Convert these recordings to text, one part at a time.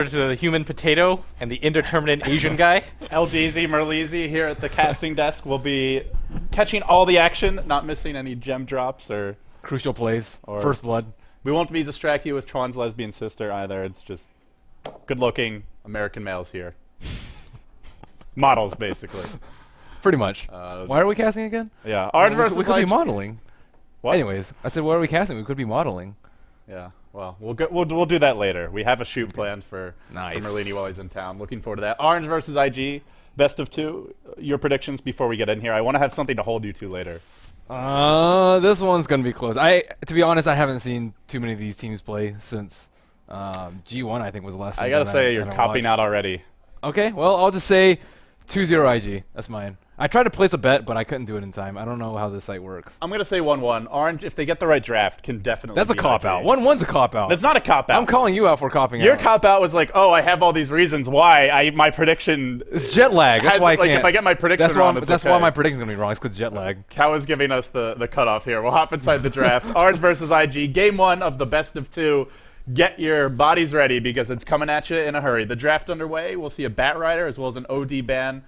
To the human potato and the indeterminate Asian guy. LDZ Merlini here at the casting desk will be catching all the action, not missing any gem drops or crucial plays or first blood. We won't be distracting you with Tron's lesbian sister either. It's just good-looking American males here. Models, basically. Pretty much. Why are we casting again? Yeah, Orange versus we could be modeling. What? Anyways, I said, why are we casting? We could be modeling. Yeah. Well, we'll do that later. We have a shoot planned for Merlini while he's in town. Looking forward to that. Orange versus IG, best of two. Your predictions before we get in here. I want to have something to hold you to later. This one's gonna be close. To be honest, I haven't seen too many of these teams play since G1. I think was the last. I gotta say, you're copying out already. Okay, well, I'll just say 2-0 IG. That's mine. I tried to place a bet, but I couldn't do it in time. I don't know how this site works. I'm going to say 1-1. Orange, if they get the right draft, can definitely That's a cop-out. 1-1's a cop-out. That's not a cop-out. I'm calling you out for copping out. Your cop-out was like, oh, I have all these reasons why my prediction... It's jet lag. That's why I can't. If I get my prediction wrong, that's why my prediction's going to be wrong. It's because jet lag. Kawa's giving us the cutoff here. We'll hop inside the draft. Orange versus IG. Game 1 of the best of 2. Get your bodies ready because it's coming at you in a hurry. The draft underway. We'll see a Bat Rider as well as an OD ban.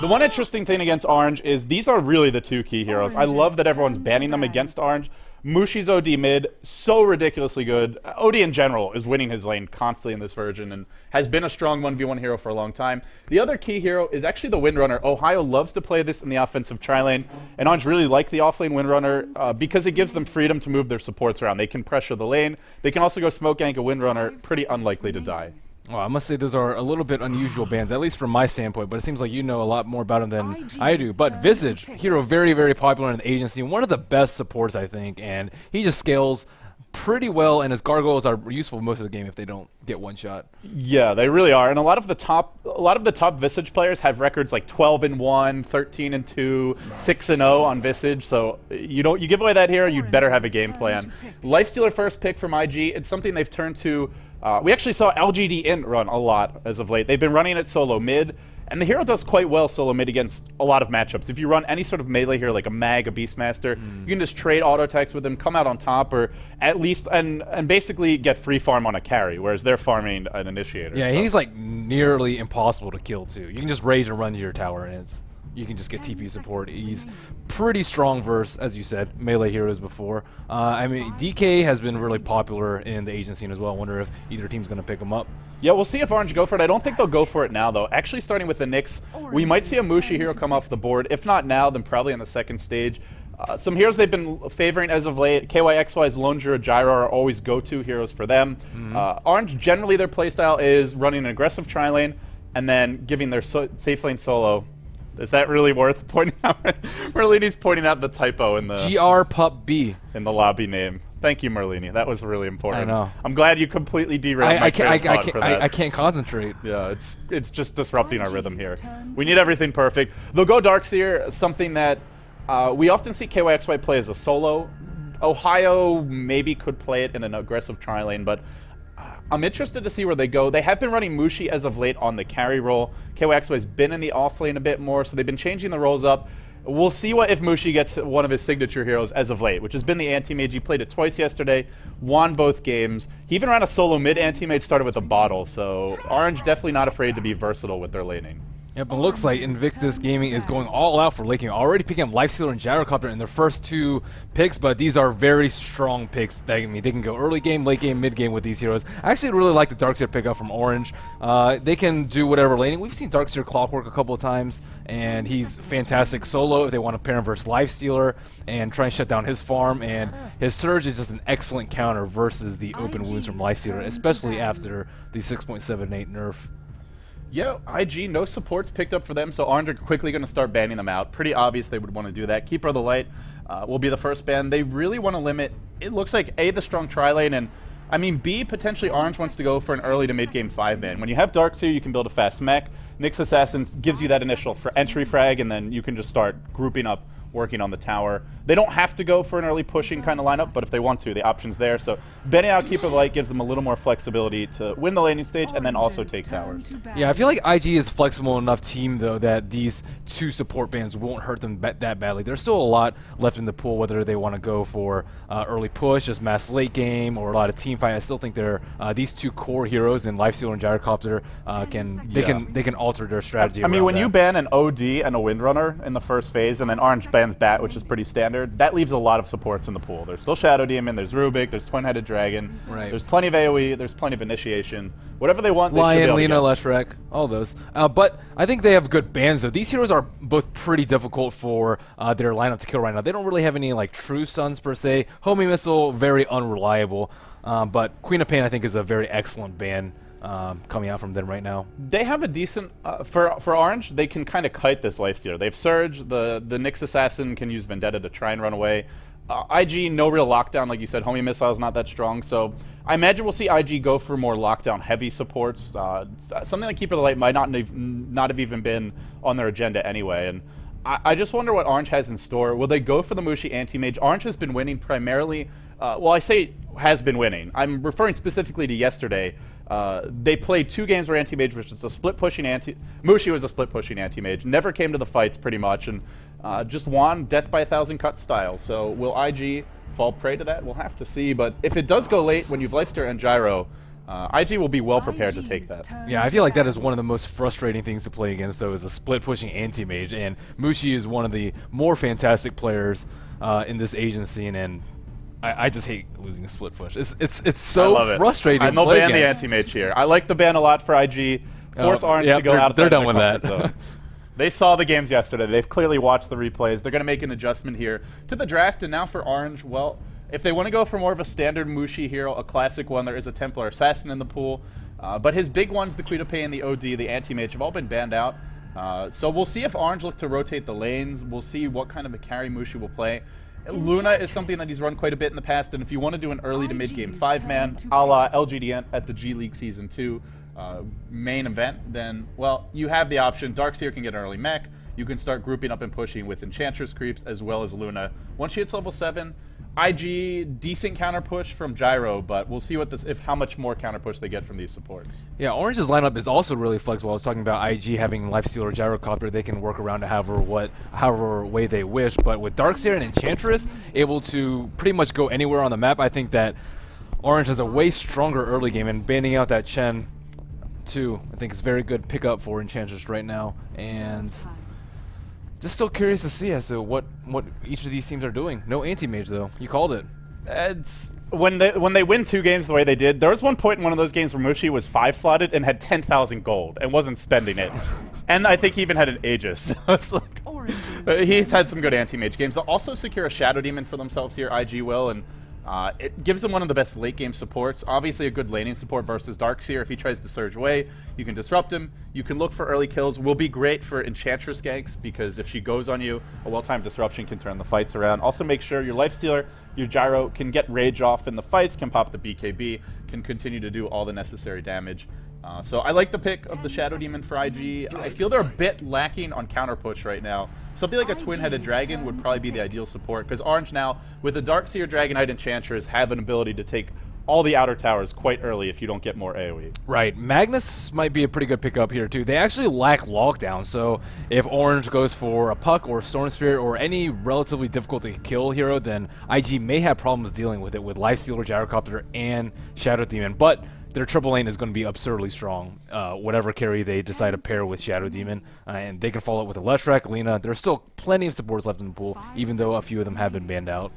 The one interesting thing against Orange is these are really the two key heroes. I love that everyone's banning them against Orange. Mushi's OD mid, so ridiculously good. OD in general is winning his lane constantly in this version and has been a strong 1v1 hero for a long time. The other key hero is actually the Windrunner. Ohio loves to play this in the offensive tri-lane, and Orange really like the offlane Windrunner because it gives them freedom to move their supports around. They can pressure the lane. They can also go smoke gank a Windrunner, pretty unlikely to die. Well, I must say those are a little bit unusual bans, at least from my standpoint, but it seems like you know a lot more about them than I do. But Visage, hero very, very popular in the agency, one of the best supports, I think, and he just scales pretty well, and his gargoyles are useful most of the game if they don't get one shot. Yeah, they really are, and a lot of the top Visage players have records like 12-1, 13-2, 6-0 on Visage. So you give away that hero, you'd better have a game plan. Lifestealer first pick from IG. It's something they've turned to. We actually saw LGD Int run a lot as of late. They've been running it solo mid, and the hero does quite well solo mid against a lot of matchups. If you run any sort of melee hero like a Mag, a Beastmaster, you can just trade auto attacks with them, come out on top, or at least and basically get free farm on a carry, whereas they're farming an initiator. Yeah, so. He's like nearly impossible to kill too. You can just rage and run to your tower, and you can just get TP support. He's pretty strong versus, as you said, melee heroes before. I mean, DK has been really popular in the Asian scene as well. I wonder if either team's going to pick him up. Yeah, we'll see if Orange go for it. I don't think they'll go for it now, though. Actually, starting with the Nyx, we might see a Mushi hero come off the board. If not now, then probably in the second stage. Some heroes they've been favoring as of late, KYXY's Lone Jura Gyro are always go-to heroes for them. Orange, generally their playstyle is running an aggressive tri-lane and then giving their safe lane solo. Is that really worth pointing out? Merlini's pointing out the typo in the GR-Pup-B in the lobby name. Thank you, Merlini. That was really important. I know. I'm glad you completely derailed my train of thought for that. I can't concentrate. Yeah, it's just disrupting our rhythm here. We need everything perfect. They'll go Darkseer, something that we often see KYXY play as a solo. Ohio maybe could play it in an aggressive tri-lane, but I'm interested to see where they go. They have been running Mushi as of late on the carry role. KYXY has been in the off lane a bit more, so they've been changing the roles up. We'll see if Mushi gets one of his signature heroes as of late, which has been the anti-mage. He played it twice yesterday, won both games. He even ran a solo mid anti-mage, started with a bottle, so Orange definitely not afraid to be versatile with their laning. Yep, it looks like Invictus Gaming is going all out for late game. Already picking up Lifestealer and Gyrocopter in their first two picks, but these are very strong picks. They can go early game, late game, mid game with these heroes. I actually really like the Darkseer pickup from Orange. They can do whatever laning. We've seen Darkseer Clockwork a couple of times, and he's fantastic solo if they want to pair him versus Lifestealer and try and shut down his farm. And his Surge is just an excellent counter versus the open wounds from Lifestealer, especially after the 6.78 nerf. Yeah, IG, no supports picked up for them, so Orange are quickly going to start banning them out. Pretty obvious they would want to do that. Keeper of the Light will be the first ban. They really want to limit, it looks like, A, the strong tri-lane, and, I mean, B, potentially Orange wants to go for an early to mid-game 5-ban. When you have Darkseer, you can build a fast mech. Nyx Assassins gives you that initial entry frag, and then you can just start grouping up working on the tower. They don't have to go for an early pushing kind of lineup, but if they want to, the option's there. So banning out Keep of Light gives them a little more flexibility to win the laning stage and then also take towers. Yeah, I feel like IG is a flexible enough team, though, that these 2 support bans won't hurt them that badly. There's still a lot left in the pool, whether they want to go for early push, just mass late game, or a lot of team fight. I still think they're these 2 core heroes in Lifestealer and Gyrocopter they can alter their strategy. I mean, when that. you ban an OD and a Windrunner in the first phase, and then Orange bans Bat, which is pretty standard, that leaves a lot of supports in the pool. There's still Shadow Demon, there's Rubik, there's Twin-Headed Dragon, there's plenty of AoE, there's plenty of initiation. Whatever they want, they should be able Lion, to Lina, get. Leshrac, all those. But I think they have good bans, though. These heroes are both pretty difficult for their lineup to kill right now. They don't really have any like true stuns per se. Homing Missile, very unreliable. But Queen of Pain, I think, is a very excellent ban coming out from them right now. They have a decent for Orange. They can kind of kite this Lifestealer. They have Surge. The Nyx Assassin can use Vendetta to try and run away. IG, no real lockdown, like you said. Homing Missile is not that strong, so I imagine we'll see IG go for more lockdown-heavy supports. Something like Keeper of the Light might not have even been on their agenda anyway. And I just wonder what Orange has in store. Will they go for the Mushi Anti-Mage? Orange has been winning primarily. Well, I say has been winning. I'm referring specifically to yesterday. They played 2 games where Anti-Mage was just a split-pushing Mushi was a split-pushing Anti-Mage. Never came to the fights, pretty much, and just won Death by 1,000 Cuts style. So will IG fall prey to that? We'll have to see. But if it does go late when you've Lifestealer and Gyro, IG will be well prepared to take that. Yeah, I feel like that is one of the most frustrating things to play against, though, is a split-pushing anti-mage, and Mushi is one of the more fantastic players in this Asian scene, and I just hate losing a split push. It's so frustrating. I'm no ban the anti-mage here. I like the ban a lot for IG. Force Orange to go outside they're done their with comfort that. zone. They saw the games yesterday. They've clearly watched the replays. They're going to make an adjustment here to the draft, and now for Orange, well, if they want to go for more of a standard Mushi hero, a classic one, there is a Templar Assassin in the pool. But his big ones, the Queen of Pain, the OD, the Anti-Mage, have all been banned out. So we'll see if Orange look to rotate the lanes. We'll see what kind of a carry Mushi will play. Luna is something that he's run quite a bit in the past, and if you want to do an early to mid-game 5-man, a la LGD at the G League Season 2 main event, then, well, you have the option. Darkseer can get an early mech. You can start grouping up and pushing with Enchantress creeps as well as Luna. Once she hits level 7, IG, decent counter push from Gyro, but we'll see what how much more counter push they get from these supports. Yeah, Orange's lineup is also really flexible. I was talking about IG having Lifestealer, Gyrocopter. They can work around it however way they wish. But with Darkseer and Enchantress able to pretty much go anywhere on the map, I think that Orange has a way stronger early game, and banning out that Chen too, I think is very good pickup for Enchantress right now. And just still curious to see as to what each of these teams are doing. No anti-mage though. You called it. It's when they win 2 games the way they did. There was one point in one of those games where Mushi was 5-slotted and had 10,000 gold and wasn't spending it. And I think he even had an Aegis. It's like, he's had some good anti-mage games. They'll also secure a Shadow Demon for themselves here, IG will, and it gives them one of the best late game supports. Obviously a good laning support versus Darkseer. If he tries to surge away, you can disrupt him. You can look for early kills. Will be great for Enchantress ganks, because if she goes on you, a well-timed disruption can turn the fights around. Also make sure your Lifestealer, your Gyro can get rage off in the fights, can pop the BKB, can continue to do all the necessary damage. So I like the pick of the Shadow Demon for IG. I feel they're a bit lacking on counter push right now. Something like a Twin-Headed Dragon would probably be the ideal support, because Orange now, with a Darkseer, Dragonite, Enchantress, have an ability to take all the outer towers quite early if you don't get more AoE. Right. Magnus might be a pretty good pickup here too. They actually lack lockdown, so if Orange goes for a Puck or Storm Spirit or any relatively difficult to kill hero, then IG may have problems dealing with it with Lifestealer, Gyrocopter, and Shadow Demon. But their triple lane is going to be absurdly strong, whatever carry they decide to pair with Shadow Demon. And they can follow up with a Leshrac, Lina. There's still plenty of supports left in the pool, even though a few of them have been banned out.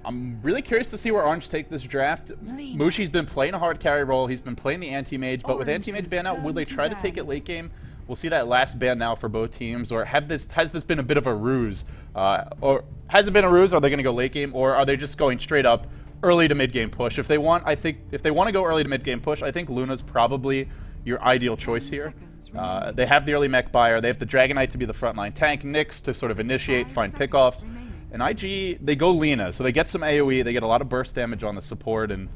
I'm really curious to see where Orange take this draft. Mushi's been playing a hard carry role. He's been playing the anti-mage, but with anti-mage ban out, will they try to take it late game? We'll see that last ban now for both teams, or has this been a bit of a ruse? Or has it been a ruse? Are they going to go late game, or are they just going straight up early to mid game push? If they want, if they want to go early to mid game push, I think Luna's probably your ideal choice here. They have the early mech buyer. They have the Dragonite to be the frontline tank, Nyx to sort of initiate, find pickoffs. And IG, they go Lina, so they get some AoE, they get a lot of burst damage on the support, and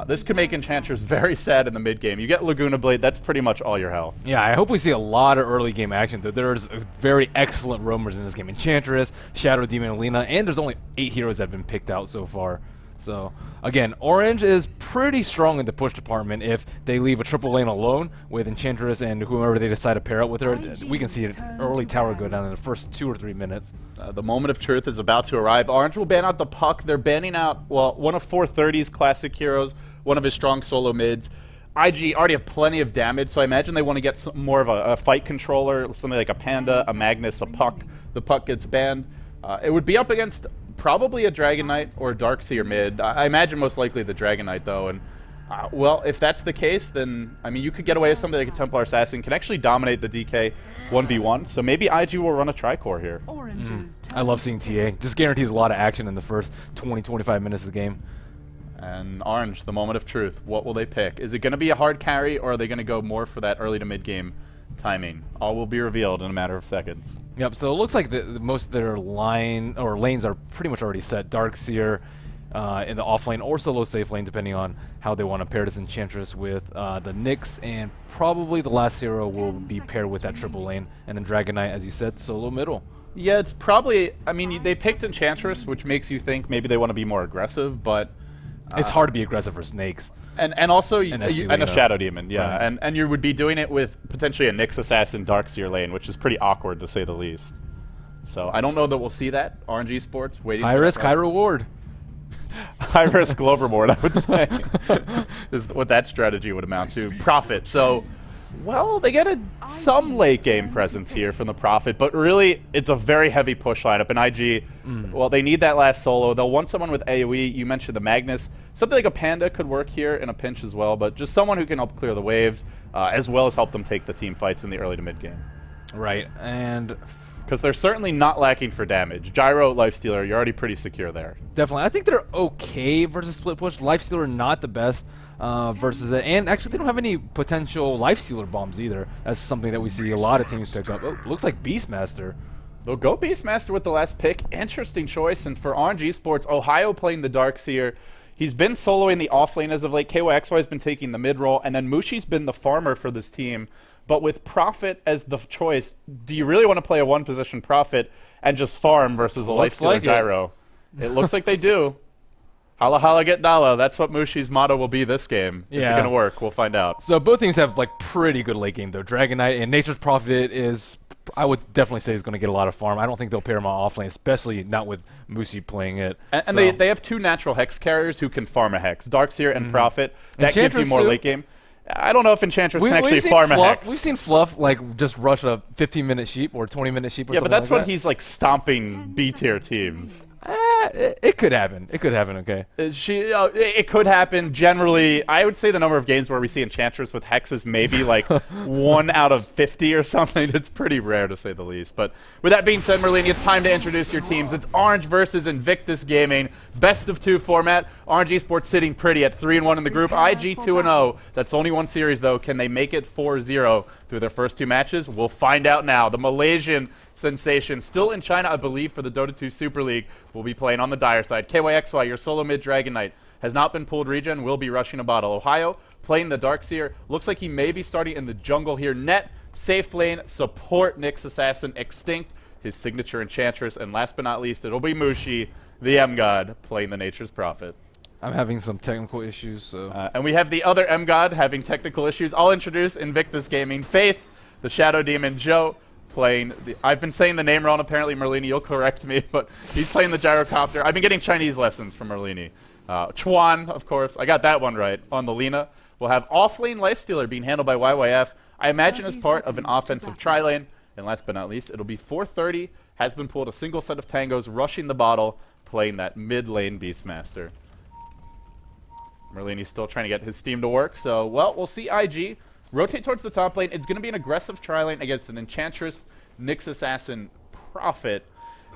This could make Enchantress very sad in the mid game. You get Laguna Blade, that's pretty much all your health. Yeah, I hope we see a lot of early game action. There's very excellent roamers in this game. Enchantress, Shadow Demon, and Lina, and there's only 8 heroes that have been picked out so far. So, again, Orange is pretty strong in the push department. If they leave a triple lane alone with Enchantress and whoever they decide to pair up with her, we can see an early tower go down in the first 2 or 3 minutes. The moment of truth is about to arrive. Orange will ban out the Puck. They're banning out, well, one of 430's classic heroes, one of his strong solo mids. IG already have plenty of damage, so I imagine they want to get some more of a fight controller, something like a Panda, a Magnus, a Puck. The Puck gets banned. It would be up against probably a Dragon Knight or a Darkseer mid. I imagine most likely the Dragon Knight, though. And, well, if that's the case, then, I mean, you could get away with something like a Templar Assassin, can actually dominate the DK 1v1. So maybe IG will run a Tricore here. I love seeing TA. Just guarantees a lot of action in the first 20-25 minutes of the game. And Orange, the moment of truth. What will they pick? Is it going to be a hard carry, or are they going to go more for that early to mid game timing? All will be revealed in a matter of seconds. Yep, so it looks like the most of their lanes are pretty much already set. Darkseer in the off lane or solo safe lane, depending on how they want to pair this Enchantress with the Nyx, and probably the last hero will be paired with that triple lane, and then Dragon Knight, as you said, solo middle. Yeah, it's probably, I mean, they picked Enchantress, which makes you think maybe they want to be more aggressive, but it's hard to be aggressive for snakes. And also and a Shadow Demon, yeah. Right. And you would be doing it with potentially a Nyx Assassin Darkseer lane, which is pretty awkward to say the least. So I don't know that we'll see that. RNG Esports waiting. High risk, high reward. High risk, low reward, I would say, is what that strategy would amount to. Profit. So, well, they get some late game presence here from the Prophet, but really it's a very heavy push lineup. And IG, well, they need that last solo. They'll want someone with AoE. You mentioned the Magnus. Something like a Panda could work here in a pinch as well, but just someone who can help clear the waves, as well as help them take the team fights in the early to mid game. Right, and because they're certainly not lacking for damage. Gyro, Lifestealer, you're already pretty secure there. definitely. I think they're okay versus split push. Lifestealer not the best versus it, and actually they don't have any potential Lifestealer bombs either. That's something that we see a lot of teams pick up. Oh, looks like Beastmaster. They'll go Beastmaster with the last pick. Interesting choice. And for RNG Sports, Ohio playing the Darkseer. He's been soloing the off lane as of late. KYXY has been taking the mid role, and then Mushi's been the farmer for this team. But with Prophet as the choice, do you really want to play a one-position Prophet and just farm versus a Lifestealer Gyro? It looks like they do. Hala hala get Nala. That's what Mushi's motto will be this game. Is it going to work? We'll find out. So both teams have like pretty good late game though. Dragon Knight and Nature's Prophet is, I would definitely say, is going to get a lot of farm. I don't think they'll pair him on offlane, especially not with Mushi playing it. And they have 2 natural Hex carriers who can farm a Hex. Darkseer and Prophet. That gives you more late game. I don't know if Enchantress can actually farm a Hex. We've seen Fluff like just rush a 15-minute sheep or 20-minute sheep or something. Yeah, but that's like when he's like stomping B-tier teams. It could happen. It could happen, okay. It could happen. Generally, I would say the number of games where we see Enchantress with Hexes maybe like 1 out of 50 or something. It's pretty rare to say the least. But with that being said, Merlini, it's time to introduce your teams. It's Orange versus Invictus Gaming. Best of 2 format. RNG Sports sitting pretty at 3-1 in the group. IG 2-0. That's only one series, though. Can they make it 4-0 through their first 2 matches? We'll find out now. The Malaysian sensation, still in China, I believe, for the Dota 2 Super League, will be playing on the dire side. KYXY, your solo mid Dragon Knight, has not been pulled regen, will be rushing a bottle. Ohio, playing the Darkseer, looks like he may be starting in the jungle here. Net, safe lane, support Nyx Assassin, Extinct, his signature Enchantress, and last but not least, it'll be Mushi, the M-God, playing the Nature's Prophet. I'm having some technical issues, so... and we have the other M-God having technical issues. I'll introduce Invictus Gaming. Faith, the Shadow Demon. Joe, playing the... I've been saying the name wrong, apparently, Merlini. You'll correct me, but he's playing the Gyrocopter. I've been getting Chinese lessons from Merlini. Chuan, of course. I got that one right. On the Lina. We'll have off-lane Lifestealer being handled by YYF. I imagine as part of an offensive tri-lane. And last but not least, it'll be 430. Has been pulled a single set of tangos, rushing the bottle, playing that mid-lane Beastmaster. Merlini's still trying to get his Steam to work, so, well, we'll see IG rotate towards the top lane. It's going to be an aggressive tri-lane against an Enchantress, Nyx Assassin, Prophet.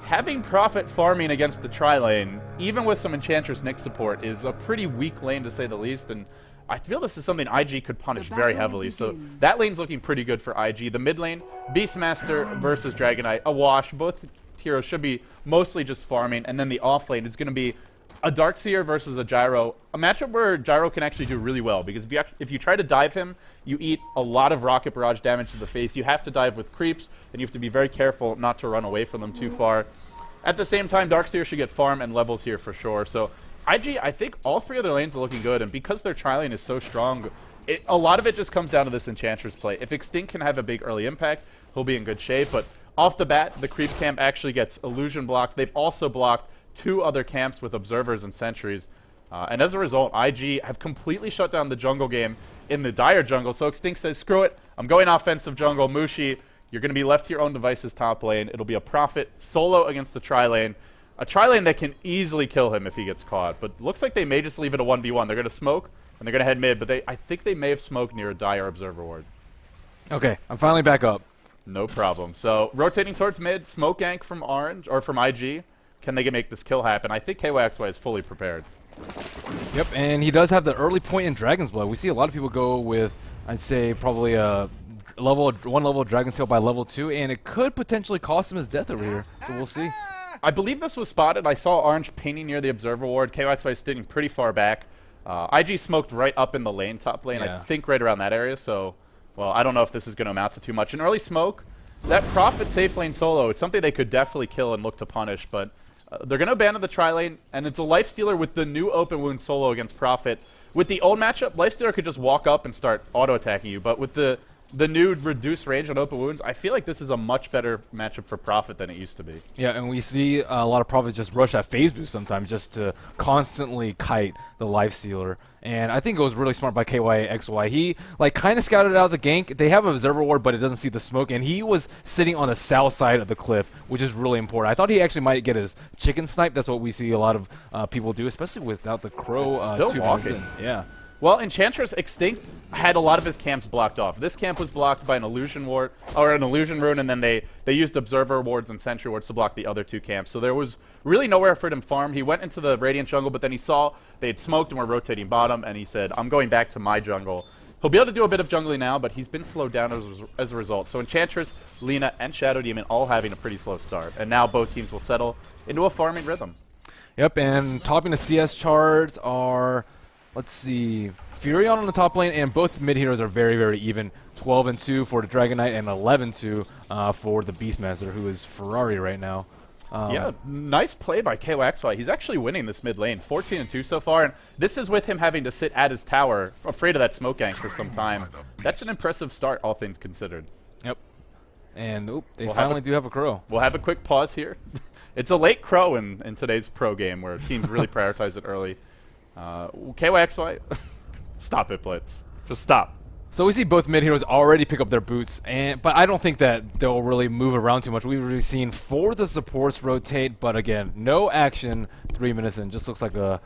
Having Prophet farming against the tri-lane, even with some Enchantress Nyx support, is a pretty weak lane to say the least, and I feel this is something IG could punish very heavily, so that lane's looking pretty good for IG. The mid lane, Beastmaster versus Dragon Knight, a wash. Both heroes should be mostly just farming, and then the off lane is going to be a Darkseer versus a Gyro, a matchup where Gyro can actually do really well, because if you try to dive him, you eat a lot of rocket barrage damage to the face. You have to dive with creeps, and you have to be very careful not to run away from them too far. At the same time, Darkseer should get farm and levels here for sure. So IG, I think all three of their lanes are looking good, and because their tri-lane is so strong, a lot of it just comes down to this Enchantress play. If Extinct can have a big early impact, he'll be in good shape, but off the bat, the creep camp actually gets illusion blocked. They've also blocked 2 other camps with observers and sentries. And as a result, IG have completely shut down the jungle game in the dire jungle. So Extinct says, screw it, I'm going offensive jungle. Mushi, you're going to be left to your own devices top lane. It'll be a Prophet solo against the tri-lane. A tri-lane that can easily kill him if he gets caught. But looks like they may just leave it a 1v1. They're going to smoke, and they're going to head mid. But I think they may have smoked near a dire observer ward. Okay, I'm finally back up. No problem. So rotating towards mid, smoke gank from Orange, or from IG. Can they make this kill happen? I think KYXY is fully prepared. Yep, and he does have the early point in Dragon's Blood. We see a lot of people go with, I'd say, probably a one level of Dragon's Tail by level 2, and it could potentially cost him his death over here. So we'll see. I believe this was spotted. I saw Orange painting near the Observer Ward. KYXY is sitting pretty far back. IG smoked right up in the lane, top lane, I think right around that area. So, well, I don't know if this is going to amount to too much. An early smoke, that Prophet safe lane solo, it's something they could definitely kill and look to punish, but they're going to abandon the tri-lane, and it's a Lifestealer with the new open wound solo against Prophet. With the old matchup, Lifestealer could just walk up and start auto-attacking you, but with the new reduced range on open wounds, I feel like this is a much better matchup for Prophet than it used to be. Yeah, and we see a lot of Prophets just rush that phase boost sometimes just to constantly kite the Lifestealer. And I think it was really smart by KYXY. He kind of scouted out the gank. They have an observer ward, but it doesn't see the smoke. And he was sitting on the south side of the cliff, which is really important. I thought he actually might get his chicken snipe. That's what we see a lot of people do, especially without the crow. Still walking. Yeah. Well, Enchantress Extinct had a lot of his camps blocked off. This camp was blocked by an illusion ward, or an illusion rune, and then they used observer wards and sentry wards to block the other 2 camps. So there was really nowhere for him to farm. He went into the Radiant jungle, but then he saw they had smoked and were rotating bottom, and he said, I'm going back to my jungle. He'll be able to do a bit of jungling now, but he's been slowed down as a result. So Enchantress, Lina, and Shadow Demon all having a pretty slow start. And now both teams will settle into a farming rhythm. Yep, and topping the CS charts are, let's see, Furion on the top lane, and both mid heroes are very, very even. 12-2 for the Dragon Knight and 11-2 for the Beastmaster, who is Ferrari right now. Yeah, nice play by KYXY. He's actually winning this mid lane, 14-2 so far, and this is with him having to sit at his tower, afraid of that smoke gank for some time. That's an impressive start, all things considered. Yep. And they finally do have a crow. We'll have a quick pause here. It's a late crow in today's pro game where teams really prioritize it early. KYXY, stop it, Blitz. Just stop. So we see both mid heroes already pick up their boots, but I don't think that they'll really move around too much. We've already seen 4 of the supports rotate, but again, no action 3 minutes in. Just looks like a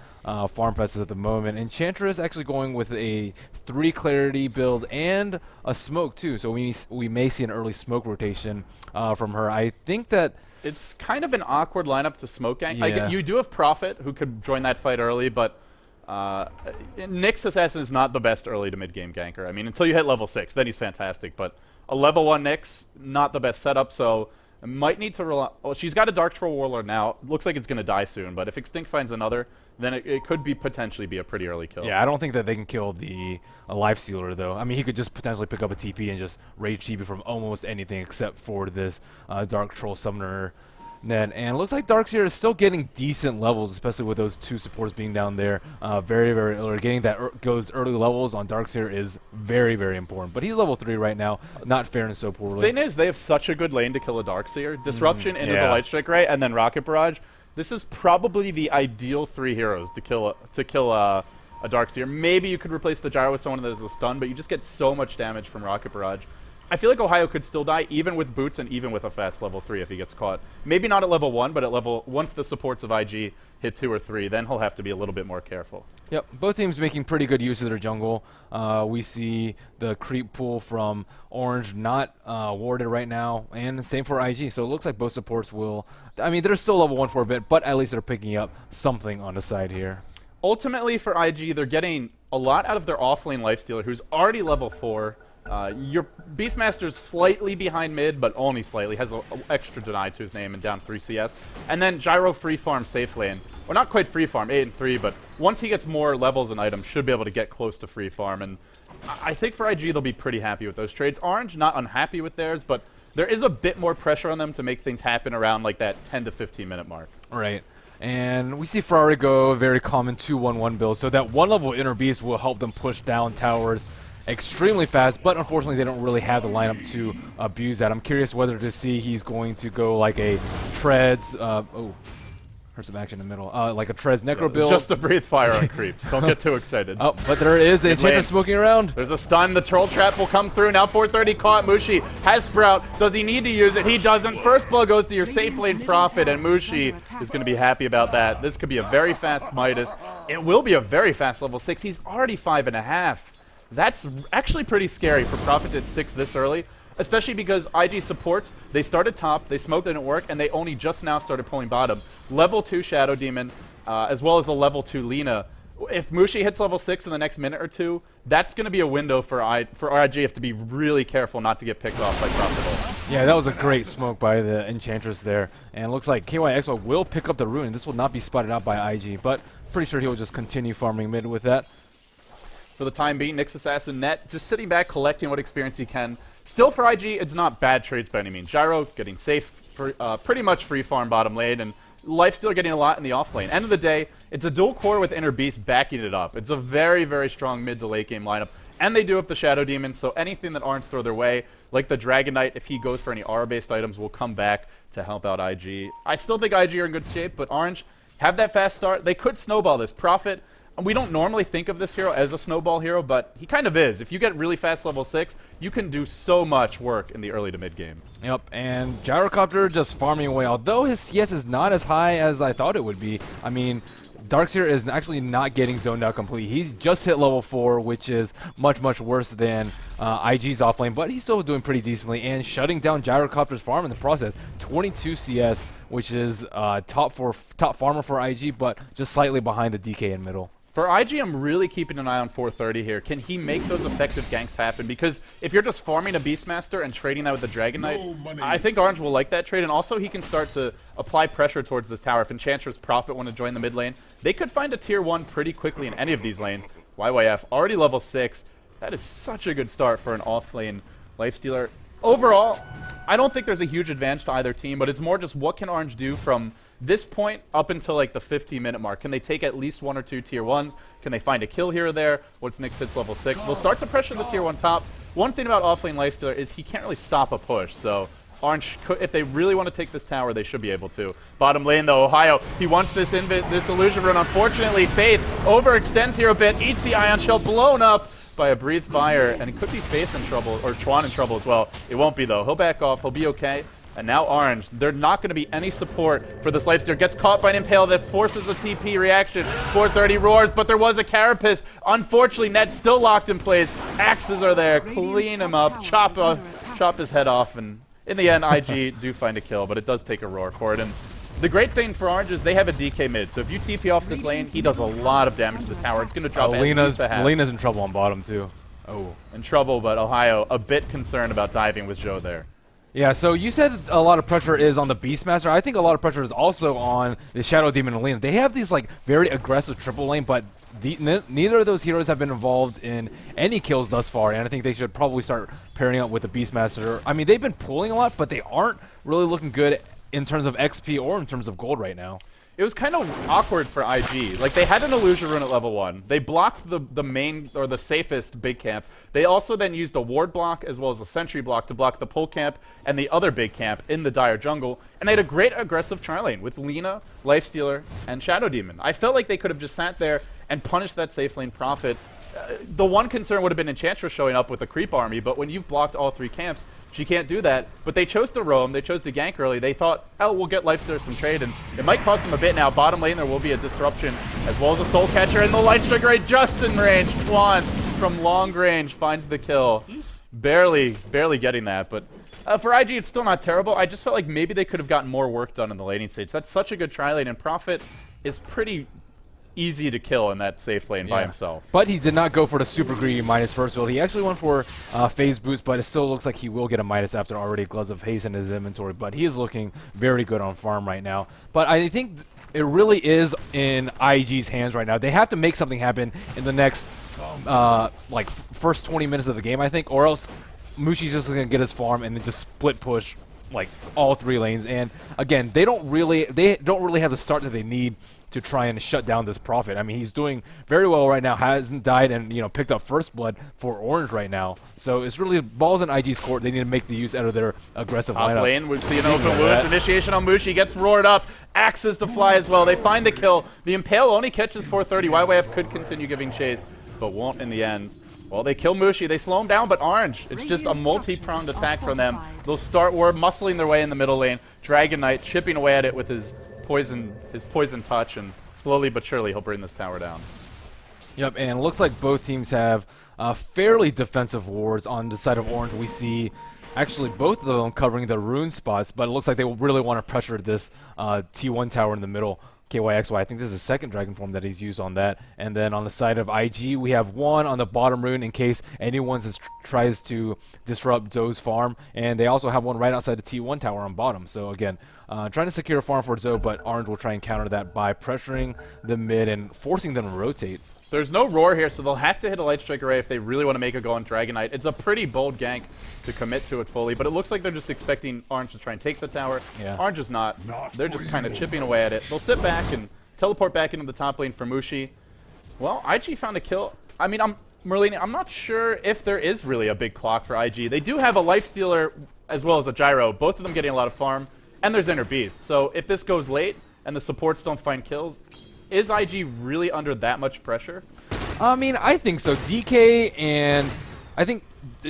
farm fest at the moment. Enchantress actually going with a 3 clarity build and a smoke too, so we may see an early smoke rotation from her. I think that it's kind of an awkward lineup to smoke gank. Yeah. You do have Prophet, who could join that fight early, but Nyx Assassin is not the best early to mid-game ganker. I mean, until you hit level 6, then he's fantastic. But a level 1 Nyx, not the best setup, so might need to rely... Well, she's got a Dark Troll Warlord now. Looks like it's going to die soon, but if Extinct finds another, then it could potentially be a pretty early kill. Yeah, I don't think that they can kill the Lifestealer, though. I mean, he could just potentially pick up a TP and just rage TP from almost anything except for this Dark Troll Summoner net. And it looks like Darkseer is still getting decent levels, especially with those 2 supports being down there. Very, very early. Getting those early levels on Darkseer is very, very important. But he's level 3 right now, not faring so poorly. Thing is, they have such a good lane to kill a Darkseer. Disruption into the Light Strike Ray, and then Rocket Barrage. This is probably the ideal 3 heroes to kill a Darkseer. Maybe you could replace the Gyro with someone that is a stun, but you just get so much damage from Rocket Barrage. I feel like Ohio could still die, even with boots and even with a fast level 3 if he gets caught. Maybe not at level 1, but at once the supports of IG hit 2 or 3, then he'll have to be a little bit more careful. Yep, both teams making pretty good use of their jungle. We see the creep pool from Orange not warded right now, and same for IG. So it looks like both supports will... I mean, they're still level 1 for a bit, but at least they're picking up something on the side here. Ultimately, for IG, they're getting a lot out of their offlane Lifestealer, who's already level 4. Your Beastmaster's slightly behind mid, but only slightly. Has an extra deny to his name and down 3 CS. And then Gyro free farm safe lane. or not quite free farm, 8 and 3, but once he gets more levels and items, should be able to get close to free farm. And I think for IG, they'll be pretty happy with those trades. Orange, not unhappy with theirs, but there is a bit more pressure on them to make things happen around like that 10 to 15 minute mark. Right. And we see Ferrari go a very common 2-1-1 build, so that one level Inner Beast will help them push down towers extremely fast, but unfortunately they don't really have the lineup to abuse that. I'm curious whether to see he's going to go like a Treads, heard some action in the middle, like a Treads Necro build. Just to breathe fire on creeps. Don't get too excited. Oh, but there is the Enchantress smoking around. There's a stun. The Troll Trap will come through. Now 430 caught. Mushi has Sprout. Does he need to use it? He doesn't. First blow goes to your safe lane Prophet, and Mushi is going to be happy about that. This could be a very fast Midas. It will be a very fast level 6. He's already 5.5. That's actually pretty scary for Prophet at 6 this early. Especially because IG supports, they started top, they smoked, didn't work, and they only just now started pulling bottom. Level 2 Shadow Demon, as well as a level 2 Lina. If Mushi hits level 6 in the next minute or two, that's going to be a window for IG. You have to be really careful not to get picked off by Profitable. Yeah, that was a great smoke by the Enchantress there. And it looks like KYXO will pick up the rune, and this will not be spotted out by IG, but pretty sure he'll just continue farming mid with that. For the time being, Nyx Assassin net just sitting back, collecting what experience he can. Still for IG, it's not bad trades by any means. Gyro getting safe, for, pretty much free farm bottom lane, and Lifestealer getting a lot in the off lane. End of the day, it's a dual core with Inner Beast backing it up. It's a very, very strong mid to late game lineup. And they do have the Shadow Demon, so anything that Orange throw their way, like the Dragon Knight, if he goes for any aura-based items, will come back to help out IG. I still think IG are in good shape, but Orange have that fast start. They could snowball this. Prophet, we don't normally think of this hero as a snowball hero, but he kind of is. If you get really fast level 6, you can do so much work in the early to mid game. Yep, and Gyrocopter just farming away. Although his CS is not as high as I thought it would be. I mean, Darkseer is actually not getting zoned out completely. He's just hit level 4, which is much, much worse than IG's offlane, but he's still doing pretty decently and shutting down Gyrocopter's farm in the process. 22 CS, which is top farmer for IG, but just slightly behind the DK in middle. For IG, I'm really keeping an eye on 430 here. Can he make those effective ganks happen? Because if you're just farming a Beastmaster and trading that with the Dragon Knight, I think Orange will like that trade. And also, he can start to apply pressure towards this tower. If Enchantress Prophet want to join the mid lane, they could find a tier 1 pretty quickly in any of these lanes. YYF, already level 6. That is such a good start for an off-lane Lifestealer. Overall, I don't think there's a huge advantage to either team, but it's more just what can Orange do from this point up until like the 15-minute mark. Can they take at least 1 or 2 tier 1s? Can they find a kill here or there? Once Nyx hits level 6, they'll start to pressure the tier 1 top. One thing about offlane Lifestealer is he can't really stop a push, so Orange, if they really want to take this tower, they should be able to. Bottom lane though, Ohio, he wants this illusion rune. Unfortunately, Faith overextends here a bit, eats the Ion Shell, blown up by a Breathe Fire, and it could be Faith in trouble, or Chuan in trouble as well. It won't be though. He'll back off, he'll be okay. And now Orange, they're not going to be any support for this Lifestealer. Gets caught by an Impale that forces a TP reaction. 430 roars, but there was a Carapace. Unfortunately, Net's still locked in place. Axes are there. Clean him up. Chop his head off. And in the end, IG do find a kill, but it does take a roar for it. And the great thing for Orange is they have a DK mid. So if you TP off this lane, he does a lot of damage to the tower. It's going to drop at least a half. Lena's in trouble on bottom, too. Oh, in trouble, but Ohio a bit concerned about diving with Joe there. Yeah, so you said a lot of pressure is on the Beastmaster. I think a lot of pressure is also on the Shadow Demon and Lina. They have these like very aggressive triple lane, but neither of those heroes have been involved in any kills thus far, and I think they should probably start pairing up with the Beastmaster. I mean, they've been pulling a lot, but they aren't really looking good in terms of XP or in terms of gold right now. It was kind of awkward for IG. Like, they had an illusion rune at level 1. They blocked the main, or the safest big camp. They also then used a ward block as well as a sentry block to block the pull camp and the other big camp in the dire jungle. And they had a great aggressive tri-lane with Lina, Lifestealer, and Shadow Demon. I felt like they could have just sat there and punished that safe lane Prophet. The one concern would have been Enchantress showing up with a creep army, but when you've blocked all 3 camps, she can't do that. But they chose to roam. They chose to gank early. They thought, oh, we'll get Lifestealer some trade, and it might cost them a bit now. Bottom lane, there will be a disruption, as well as a Soul Catcher, and the Light Strike Ray just in range. Juan from long range finds the kill. Barely getting that, but for IG, it's still not terrible. I just felt like maybe they could have gotten more work done in the laning states. That's such a good tri-lane, and Prophet is pretty easy to kill in that safe lane by himself. But he did not go for the super greedy minus first build. He actually went for phase boost, but it still looks like he will get a minus after already Gloves of Haste in his inventory. But he is looking very good on farm right now. But I think it really is in IG's hands right now. They have to make something happen in the next, like, first 20 minutes of the game, I think, or else Mushi's just going to get his farm and then just split push, like, all 3 lanes. And, again, they don't really have the start that they need to try and shut down this Prophet. I mean, he's doing very well right now, hasn't died, and, you know, picked up first blood for Orange right now. So it's really balls in IG's court. They need to make the use out of their aggressive lineup. Top lane, we see an open wounds. Initiation on Mushi, gets roared up. Axes to fly as well. They find the kill. The Impale only catches 430. YYF could continue giving chase, but won't in the end. Well, they kill Mushi. They slow him down, but Orange, it's just a multi-pronged attack from them. They'll start war, muscling their way in the middle lane. Dragon Knight chipping away at it with his poison touch, and slowly but surely he'll bring this tower down. Yep, and it looks like both teams have fairly defensive wards. On the side of Orange, we see actually both of them covering the rune spots, but it looks like they really want to pressure this T1 tower in the middle. KYXY, I think this is the second Dragon Form that he's used on that. And then on the side of IG, we have one on the bottom rune in case anyone tries to disrupt Zoe's farm. And they also have one right outside the T1 tower on bottom. So again, trying to secure a farm for Zoe, but Orange will try and counter that by pressuring the mid and forcing them to rotate. There's no roar here, so they'll have to hit a Light Strike Array if they really want to make a go on Dragon Knight. It's a pretty bold gank to commit to it fully, but it looks like they're just expecting Orange to try and take the tower. Yeah. Orange is not. They're just kind of chipping away at it. They'll sit back and teleport back into the top lane for Mushi. Well, IG found a kill. I mean, Merlini, I'm not sure if there is really a big clock for IG. They do have a Lifestealer as well as a Gyro, both of them getting a lot of farm, and there's Inner Beast. So if this goes late and the supports don't find kills, is IG really under that much pressure? I mean, I think so. DK, and I think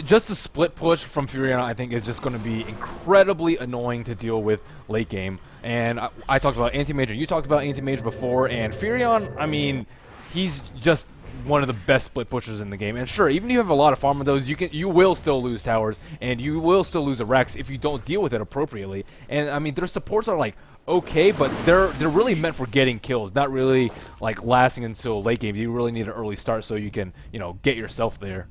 just a split push from Furion, I think, is just going to be incredibly annoying to deal with late game. And I talked about Anti-Major, you talked about Anti-Major before, and Furion, I mean, he's just one of the best split pushers in the game. And sure, even if you have a lot of farm of those, you will still lose towers, and you will still lose a Rex if you don't deal with it appropriately. And I mean, their supports are like okay, but they're really meant for getting kills, not really like lasting until late game. You really need an early start so you can, you know, get yourself there.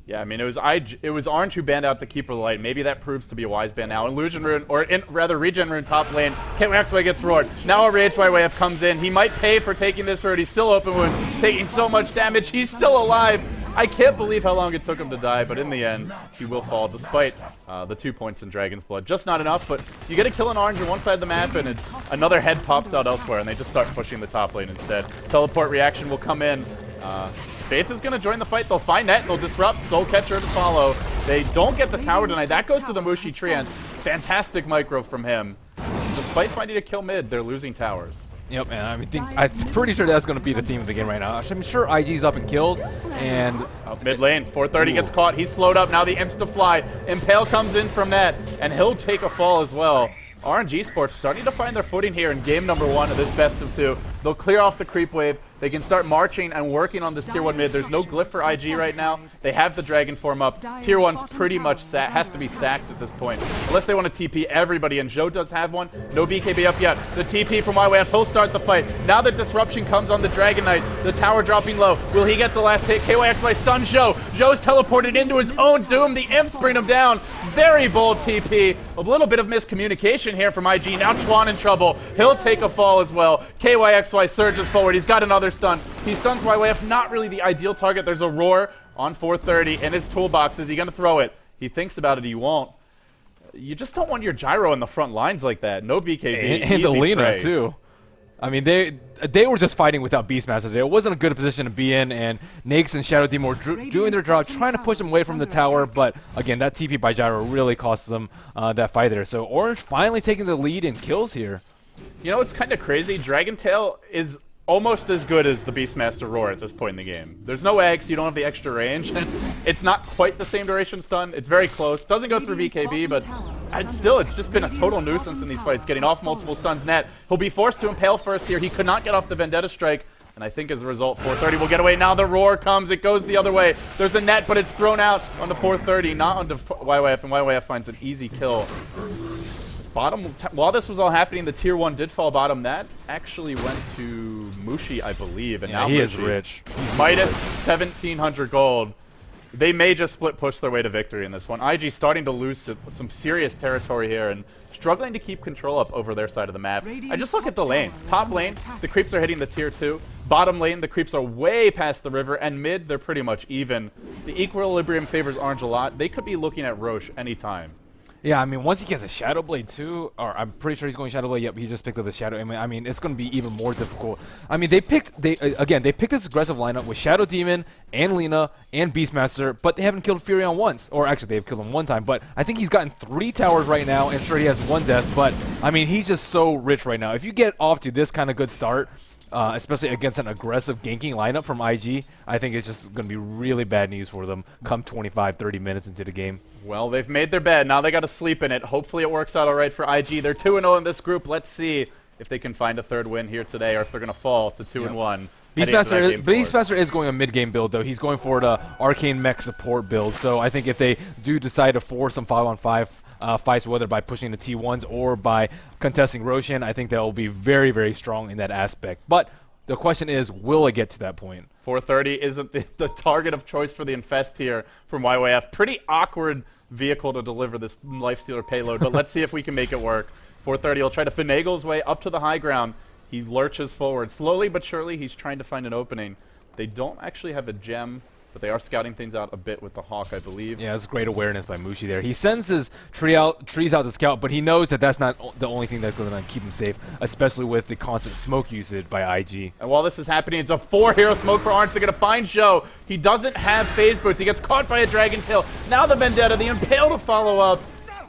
Yeah, I mean, it was Orange who banned out the Keeper of the Light. Maybe that proves to be a wise ban now. Illusion Rune, or rather Regen Rune top lane. KYXY gets roared. Now a Rage YYF comes in. He might pay for taking this road. He's still open wounds, taking so much damage. He's still alive. I can't believe how long it took him to die, but in the end, he will fall despite the 2 points in Dragon's Blood. Just not enough, but you get a kill on Orange on one side of the map, and it's another head pops out elsewhere, and they just start pushing the top lane instead. Teleport reaction will come in. Faith is going to join the fight. They'll find net, and they'll disrupt. Soul Catcher to follow. They don't get the tower tonight. That goes to the Mushi Treant. Fantastic micro from him. Despite finding a kill mid, they're losing towers. Yep, and I'm pretty sure that's going to be the theme of the game right now. I'm sure IG's up in kills, and up mid lane, 430 gets caught. He's slowed up. Now the imps to fly. Impale comes in from that, and he'll take a fall as well. RNG Sports starting to find their footing here in game number 1 of this best of 2. They'll clear off the creep wave. They can start marching and working on this Tier 1 mid. There's no glyph for IG right now. They have the Dragon form up. Tier 1's pretty much has to be sacked at this point. Unless they want to TP everybody, and Joe does have one. No BKB up yet. The TP from YYF, he'll start the fight. Now that Disruption comes on the Dragon Knight, the tower dropping low. Will he get the last hit? KYXY stuns Joe. Joe's teleported into his own doom. The imps bring him down. Very bold TP. A little bit of miscommunication here from IG. Now Chuan in trouble. He'll take a fall as well. KYXY surges forward. He's got another stun. He stuns YYF. Not really the ideal target. There's a roar on 430 in his toolbox. Is he going to throw it? He thinks about it. He won't. You just don't want your gyro in the front lines like that. No BKB. And the Lena, too. I mean, they were just fighting without Beastmaster there. It wasn't a good position to be in, and Nakes and Shadow Demon were doing their job, trying to push them away from the tower, but again, that TP by Gyro really cost them that fight there. So Orange finally taking the lead in kills here. You know, it's kind of crazy. Dragon Tail is almost as good as the Beastmaster Roar at this point in the game. There's no X, you don't have the extra range, and it's not quite the same duration stun. It's very close. Doesn't go through BKB, but it's just been a total nuisance in these fights, getting off multiple stuns net. He'll be forced to impale first here. He could not get off the Vendetta Strike, and I think as a result, 430 will get away. Now the Roar comes. It goes the other way. There's a net, but it's thrown out onto 430, not onto YYF, and YYF finds an easy kill. Bottom, while this was all happening, the Tier 1 did fall bottom. That actually went to Mushi, I believe. And yeah, now he Mushi is rich. Minus 1,700 gold. They may just split push their way to victory in this one. IG starting to lose some serious territory here and struggling to keep control up over their side of the map. I just look at the lanes. Top lane, the creeps are hitting the tier 2. Bottom lane, the creeps are way past the river. And mid, they're pretty much even. The equilibrium favors Orange a lot. They could be looking at Roche anytime. Yeah, I mean, once he gets a Shadow Blade too, or I'm pretty sure he's going Shadow Blade. Yep, he just picked up the Shadow. I mean, it's going to be even more difficult. I mean, they picked this aggressive lineup with Shadow Demon and Lina and Beastmaster, but they haven't killed Furion once. Or actually, they've killed him one time. But I think he's gotten 3 towers right now, and sure, he has 1 death. But I mean, he's just so rich right now. If you get off to this kind of good start, especially against an aggressive ganking lineup from IG, I think it's just going to be really bad news for them come 25, 30 minutes into the game. Well, they've made their bed. Now they got to sleep in it. Hopefully it works out all right for IG. They're 2-0 in this group. Let's see if they can find a 3rd win here today or if they're going to fall to 2-1. Beastmaster is going a mid-game build, though. He's going for the Arcane Mech support build. So I think if they do decide to force some 5-on-5 fights, whether by pushing the T1s or by contesting Roshan, I think they'll be very, very strong in that aspect. But the question is, will it get to that point? 430 isn't the target of choice for the Infest here from YYF. Pretty awkward vehicle to deliver this Lifestealer payload, but let's see if we can make it work. 430 will try to finagle his way up to the high ground. He lurches forward. Slowly but surely, he's trying to find an opening. They don't actually have a gem, but they are scouting things out a bit with the Hawk, I believe. Yeah, that's great awareness by Mushi there. He sends his trees out to scout, but he knows that that's not the only thing that's going to keep him safe, especially with the constant smoke usage by IG. And while this is happening, it's a 4-hero smoke for Orange. They're going to find Zhou. He doesn't have phase boots. He gets caught by a Dragon Tail. Now the Vendetta, the Impale to follow up.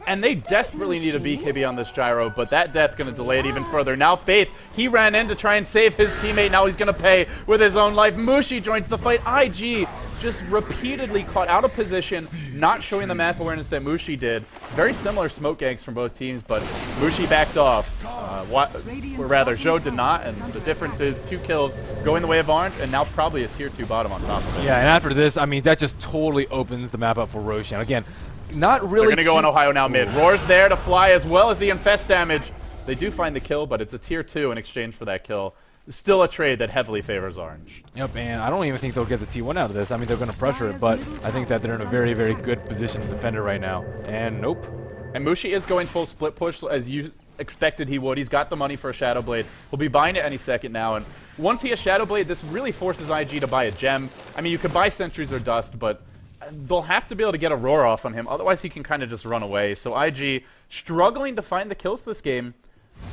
And they desperately need a BKB on this Gyro, but that death going to delay it even further. Now Faith, he ran in to try and save his teammate. Now he's going to pay with his own life. Mushi joins the fight. IG just repeatedly caught out of position, not showing the map awareness that Mushi did. Very similar smoke ganks from both teams, but Mushi backed off. Or rather, Zhou did not, and the difference is 2 kills going the way of Orange, and now probably a tier 2 bottom on top of it. Yeah, and after this, I mean, that just totally opens the map up for Roshan. Again, not really. They're going to go on Ohio now mid. Roar's there to fly as well as the Infest damage. They do find the kill, but it's a tier 2 in exchange for that kill. Still a trade that heavily favors Orange. Yep, and I don't even think they'll get the T1 out of this. I mean, they're going to pressure it, but I think that they're in a very, very good position to defend it right now. And nope. And Mushi is going full split push, as you expected he would. He's got the money for a Shadow Blade. He'll be buying it any second now. And once he has Shadow Blade, this really forces IG to buy a gem. I mean, you could buy Sentries or Dust, but they'll have to be able to get a roar off on him. Otherwise, he can kind of just run away. So IG struggling to find the kills this game.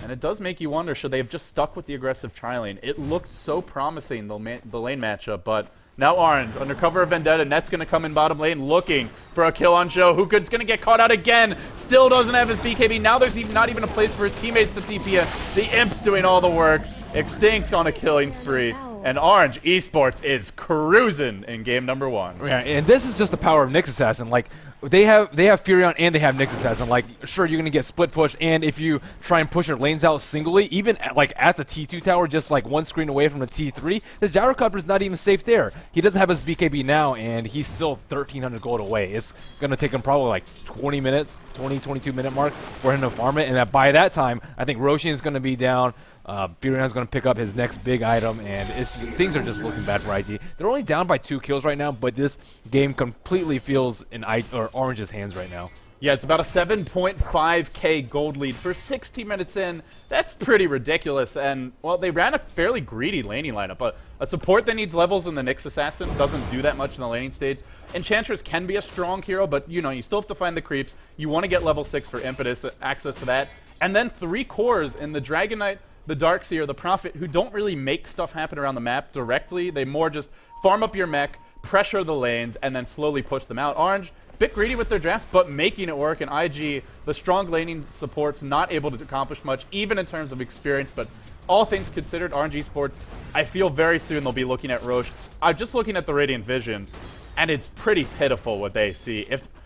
And it does make you wonder, should they have just stuck with the aggressive tri-lane? It looked so promising, the lane matchup, but now Orange, under cover of Vendetta, Net's going to come in bottom lane looking for a kill on Zhou. Hookah's going to get caught out again. Still doesn't have his BKB. Now there's not even a place for his teammates to TP in. The Imp's doing all the work. Extinct on a killing spree. And Orange Esports is cruising in game number 1. Yeah, and this is just the power of Nyx Assassin. Like, they have Furion and they have Nyx Assassin. Like, sure, you're going to get split push, and if you try and push your lanes out singly, even at the T2 tower, just like one screen away from the T3, this Gyrocopter is not even safe there. He doesn't have his BKB now, and he's still 1,300 gold away. It's going to take him probably like 20 minutes, 22 minute mark for him to farm it, and that by that time, I think Roshan is going to be down. Furion's going to pick up his next big item, and things are just looking bad for IG. They're only down by 2 kills right now, but this game completely feels in Orange's hands right now. Yeah, it's about a 7.5k gold lead for 16 minutes in. That's pretty ridiculous. And, well, they ran a fairly greedy laning lineup. A support that needs levels in the Nyx Assassin doesn't do that much in the laning stage. Enchantress can be a strong hero, but, you know, you still have to find the creeps. You want to get level 6 for Impetus, access to that. And then 3 cores in the Dragon Knight, the Darkseer, the Prophet, who don't really make stuff happen around the map directly. They more just farm up your mech, pressure the lanes, and then slowly push them out. Orange, bit greedy with their draft, but making it work. And IG, the strong laning support's not able to accomplish much, even in terms of experience. But all things considered, Orange Esports, I feel very soon they'll be looking at Roche. I'm just looking at the Radiant Vision, and it's pretty pitiful what they see.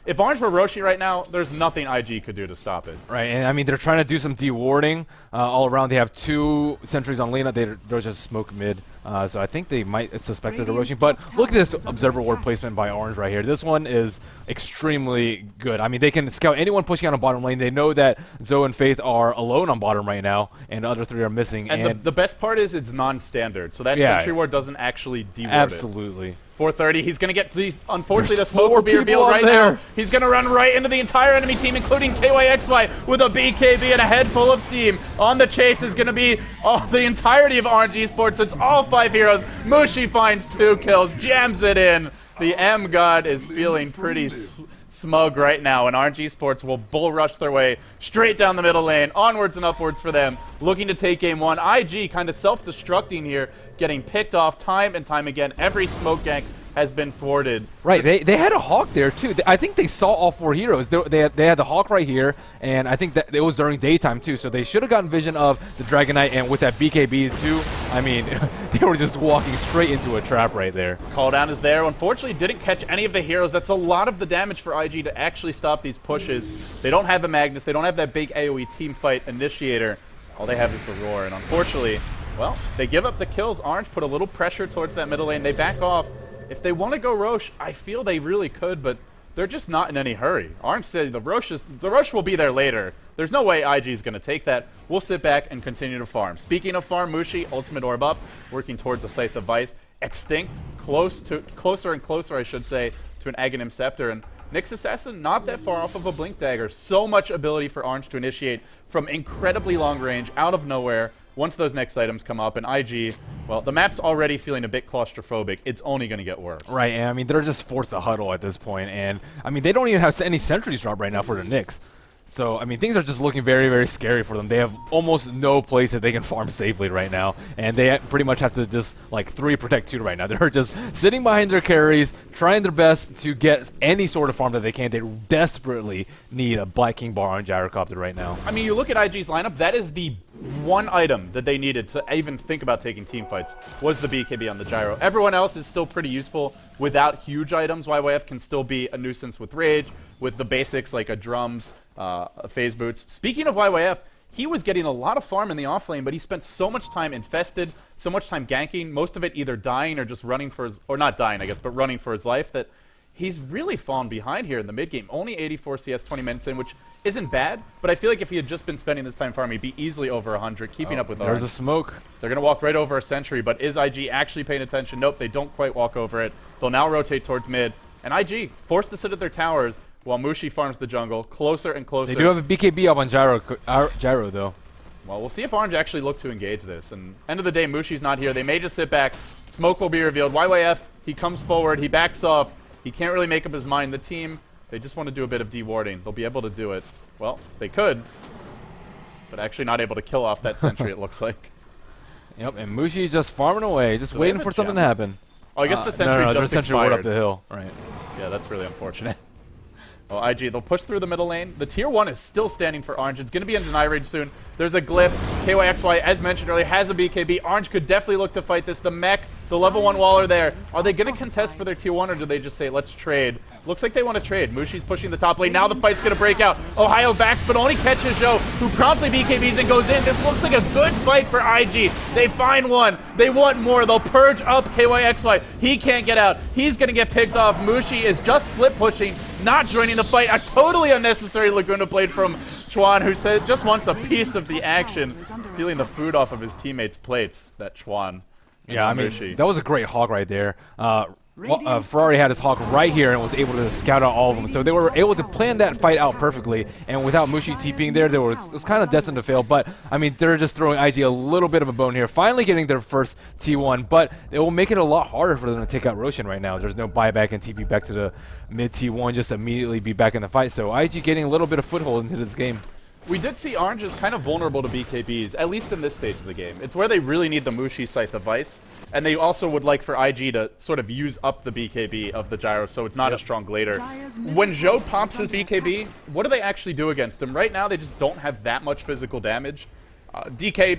If Orange were Roshi right now, there's nothing IG could do to stop it. Right, and I mean, they're trying to do some dewarding all around. They have 2 sentries on Lina. They're just smoke mid. So I think they might suspect the Roshi. But look at this Observer Ward placement by Orange right here. This one is extremely good. I mean, they can scout anyone pushing on a bottom lane. They know that Zoe and Faith are alone on bottom right now, and the other 3 are missing. And the best part is it's non-standard, so that Sentry Ward doesn't actually deward Absolutely. it. 430. He's going to get these. Unfortunately, There's the smoke will 4 be people revealed up right there. now. He's going to run right into the entire enemy team, including KYXY, with a BKB and a head full of steam. On the chase is going to be the entirety of Orange Esports. It's all 5 heroes. Mushi finds 2 kills, jams it in. The M God is feeling pretty smug right now, and Orange Esports will bull rush their way straight down the middle lane, onwards and upwards for them, looking to take game 1. IG kind of self-destructing here, getting picked off time and time again. Every smoke gank has been thwarted. Right, they had a Hawk there too. I think they saw all 4 heroes. They had the Hawk right here, and I think that it was during daytime too, so they should have gotten vision of the Dragon Knight, and with that BKB too, I mean, they were just walking straight into a trap right there. Call down is there. Unfortunately, didn't catch any of the heroes. That's a lot of the damage for IG to actually stop these pushes. They don't have the Magnus. They don't have that big AoE team fight initiator. All they have is the Roar, and unfortunately, well, they give up the kills. Orange put a little pressure towards that middle lane. They back off. If they want to go Rosh, I feel they really could, but they're just not in any hurry. Orange said the Rosh will be there later. There's no way IG is going to take that. We'll sit back and continue to farm. Speaking of farm, Mushi, ultimate orb up, working towards a Scythe of Vice. Extinct, closer and closer, I should say, to an Aghanim Scepter. And Nyx Assassin, not that far off of a Blink Dagger. So much ability for Orange to initiate from incredibly long range, out of nowhere, once those next items come up. And IG, well, the map's already feeling a bit claustrophobic. It's only going to get worse. Right, and I mean, they're just forced to huddle at this point, and I mean, they don't even have any sentries drop right now for the Nyx. So, I mean, things are just looking very, very scary for them. They have almost no place that they can farm safely right now, and they pretty much have to just, like, 3 protect 2 right now. They're just sitting behind their carries, trying their best to get any sort of farm that they can. They desperately need a Black King bar on Gyrocopter right now. I mean, you look at IG's lineup, that is the one item that they needed to even think about taking team fights, was the BKB on the Gyro. Everyone else is still pretty useful without huge items. YYF can still be a nuisance with Rage, with the basics like a Drums, phase boots. Speaking of YYF, he was getting a lot of farm in the offlane, but he spent so much time infested, so much time ganking, most of it either dying or just running for his, or not dying, I guess, but running for his life, that he's really fallen behind here in the mid game. Only 84 CS 20 minutes in, which isn't bad, but I feel like if he had just been spending this time farming, he'd be easily over 100, keeping up with There's Orange. a smoke. They're going to walk right over a sentry, but is IG actually paying attention? Nope, they don't quite walk over it. They'll now rotate towards mid, and IG forced to sit at their towers while Mushi farms the jungle, closer and closer. They do have a BKB up on Gyro though. Well, we'll see if Orange actually look to engage this. And end of the day, Mushi's not here. They may just sit back. Smoke will be revealed. YYF, he comes forward. He backs off. He can't really make up his mind. The team, they just want to do a bit of dewarding. They'll be able to do it. Well, they could, but actually not able to kill off that sentry, it looks like. Yep, and Mushi just farming away, just Do they waiting have for a something gem? to happen. Oh, I guess the sentry no, just their sentry expired. went up the hill. Right. Yeah, that's really unfortunate. Well, IG, they'll push through the middle lane. The tier 1 is still standing for Orange. It's going to be in deny range soon. There's a glyph. KYXY, as mentioned earlier, has a BKB. Orange could definitely look to fight this. The mech, the level 1 wall are there. Are they going to contest for their tier 1, or do they just say, let's trade? Looks like they want to trade. Mushi's pushing the top lane. Now the fight's going to break out. Ohio backs, but only catches Joe, who promptly BKBs and goes in. This looks like a good fight for IG. They find one. They want more. They'll purge up KYXY. He can't get out. He's going to get picked off. Mushi is just split pushing, not joining the fight. A totally unnecessary Laguna blade from Chuan, who said just wants a piece of the action, stealing the food off of his teammates' plates. That Chuan. Yeah, I mean, that was a great hog right there. Ferrari had his hawk right here and was able to scout out all of them. So they were able to plan that fight out perfectly. And without Mushi TPing there, it was kind of destined to fail. But, I mean, they're just throwing IG a little bit of a bone here. Finally getting their first T1. But it will make it a lot harder for them to take out Roshan right now. There's no buyback and TP back to the mid T1. Just immediately be back in the fight. So IG getting a little bit of foothold into this game. We did see Orange is kind of vulnerable to BKBs, at least in this stage of the game. It's where they really need the Mushi Scythe of Vice, and they also would like for IG to sort of use up the BKB of the Gyro so it's not a strong glader. When Joe pops his BKB, what do they actually do against him? Right now, they just don't have that much physical damage. DK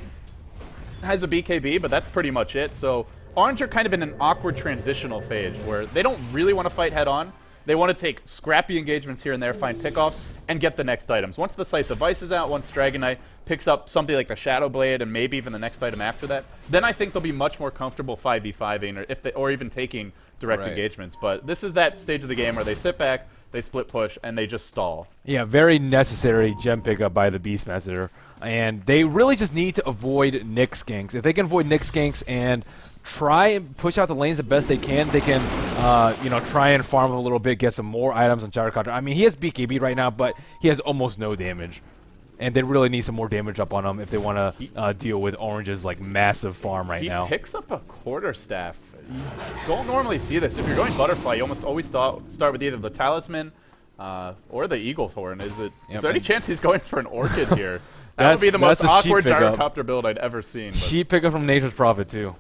has a BKB, but that's pretty much it. So Orange are kind of in an awkward transitional phase where they don't really want to fight head-on. They want to take scrappy engagements here and there, find pickoffs, and get the next items. Once the Scythe of Vice is out, once Dragon Knight picks up something like the Shadow Blade and maybe even the next item after that, then I think they'll be much more comfortable 5v5ing or even taking direct engagements. But this is that stage of the game where they sit back, they split push, and they just stall. Yeah, very necessary gem pickup by the Beastmaster. And they really just need to avoid Nyx ganks. If they can avoid Nyx ganks and try and push out the lanes the best they can. They can, you know, try and farm a little bit, get some more items on Gyrocopter. I mean, he has BKB right now, but he has almost no damage. And they really need some more damage up on him if they want to deal with Orange's like massive farm right now. He picks up a quarterstaff. You don't normally see this. If you're going Butterfly, you almost always start with either the Talisman or the Eagle's Horn. Is there any chance he's going for an Orchid here? That would be the most awkward Gyrocopter build I'd ever seen. Sheep pickup from Nature's Prophet too.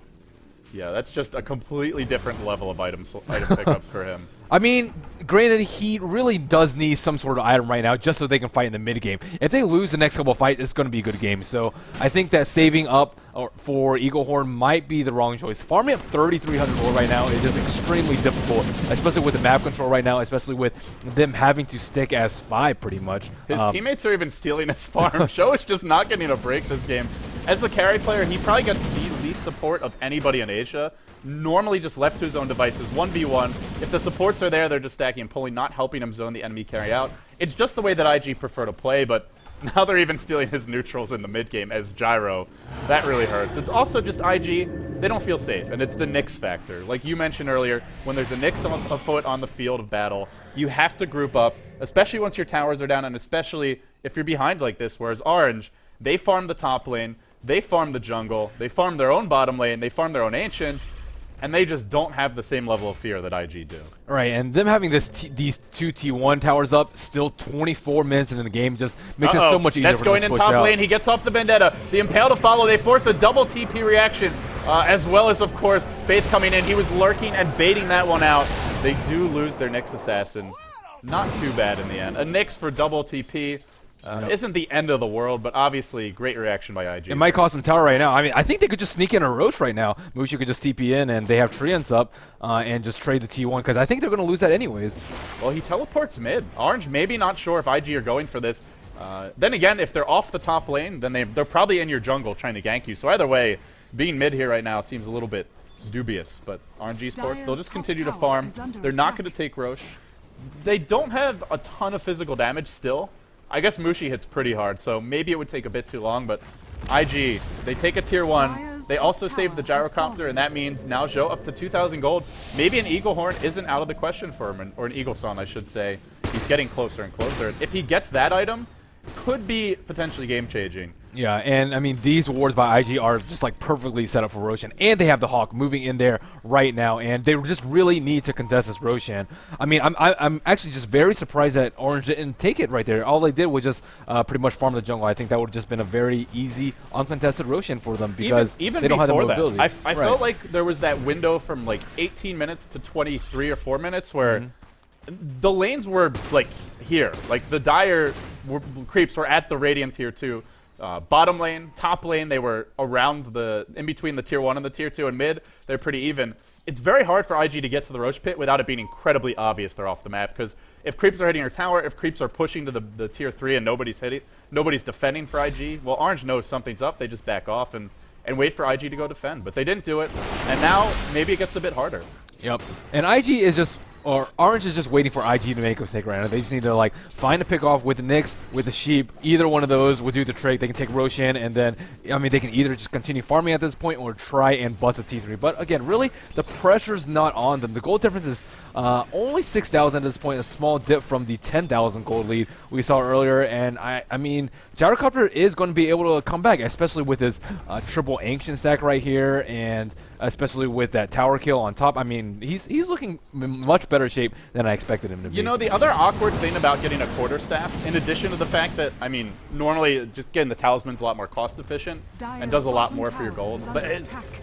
Yeah, that's just a completely different level of item pickups for him. I mean, granted, he really does need some sort of item right now just so they can fight in the mid game. If they lose the next couple of fights, it's going to be a good game. So I think that saving up for Eagle Horn might be the wrong choice. Farming up 3,300 gold right now is just extremely difficult, especially with the map control right now, especially with them having to stick as 5 pretty much. His teammates are even stealing his farm. Sho is just not getting a break this game. As a carry player, he probably gets the least support of anybody in Asia. Normally just left to his own devices, 1v1. If the supports are there, they're just stacking and pulling, not helping him zone the enemy carry out. It's just the way that IG prefer to play, but now they're even stealing his neutrals in the mid game as Gyro. That really hurts. It's also just IG, they don't feel safe, and it's the Nyx factor. Like you mentioned earlier, when there's a Nyx afoot on the field of battle, you have to group up, especially once your towers are down, and especially if you're behind like this, whereas Orange, they farm the top lane, they farm the jungle, they farm their own bottom lane, they farm their own ancients, and they just don't have the same level of fear that IG do. Right, and them having these two T1 towers up, still 24 minutes into the game, just makes it so much easier That's for them going to in push top out. lane. He gets off the Vendetta. The Impale to follow. They force a double TP reaction, as well as, of course, Faith coming in. He was lurking and baiting that one out. They do lose their Nyx Assassin. Not too bad in the end. A Nyx for double TP. Isn't the end of the world, but obviously great reaction by IG. It might cost them tower right now. I mean, I think they could just sneak in a Roche right now. Mushu could just TP in, and they have Treants up, and just trade the T1, because I think they're going to lose that anyways. Well, he teleports mid. Orange maybe not sure if IG are going for this. Then again, if they're off the top lane, then they're probably in your jungle trying to gank you. So either way, being mid here right now seems a little bit dubious. But RNG Sports, they'll just continue to farm. They're not going to take Roche. They don't have a ton of physical damage still. I guess Mushi hits pretty hard, so maybe it would take a bit too long, but IG, they take a tier 1. They also save the Gyrocopter, and that means now Zhou up to 2,000 gold. Maybe an Eagle Horn isn't out of the question for him, or an Eagle Song, I should say. He's getting closer and closer. If he gets that item, could be potentially game-changing. Yeah, and I mean, these wards by IG are just like perfectly set up for Roshan, and they have the Hawk moving in there right now, and they just really need to contest this Roshan. I mean, I'm actually just very surprised that Orange didn't take it right there. All they did was just pretty much farm the jungle. I think that would have just been a very easy, uncontested Roshan for them because even they don't have the before mobility. I felt like there was that window from like 18 minutes to 23 or 4 minutes where the lanes were like here. Like the dire creeps were at the Radiant tier 2. Bottom lane, top lane, they were around in between the tier 1 and the tier 2, and mid, they're pretty even. It's very hard for IG to get to the Roche pit without it being incredibly obvious they're off the map, because if creeps are hitting your tower, if creeps are pushing to the tier 3 and nobody's defending for IG, well, Orange knows something's up, they just back off and wait for IG to go defend, but they didn't do it, and now maybe it gets a bit harder. Yep, and IG is just... Or Orange is just waiting for IG to make a mistake right now. They just need to like find a pick off with the Nyx, with the Sheep. Either one of those will do the trick. They can take Roshan, and then I mean they can either just continue farming at this point or try and bust a T3. But again, really the pressure's not on them. The gold difference is only 6,000 at this point, a small dip from the 10,000 gold lead we saw earlier. And I mean, Gyrocopter is going to be able to come back, especially with his triple ancient stack right here, and especially with that tower kill on top. I mean, he's looking much better shape than I expected him to be. You know, the other awkward thing about getting a quarterstaff, in addition to the fact that, I mean, normally just getting the talisman's a lot more cost efficient and does a lot more for your gold, but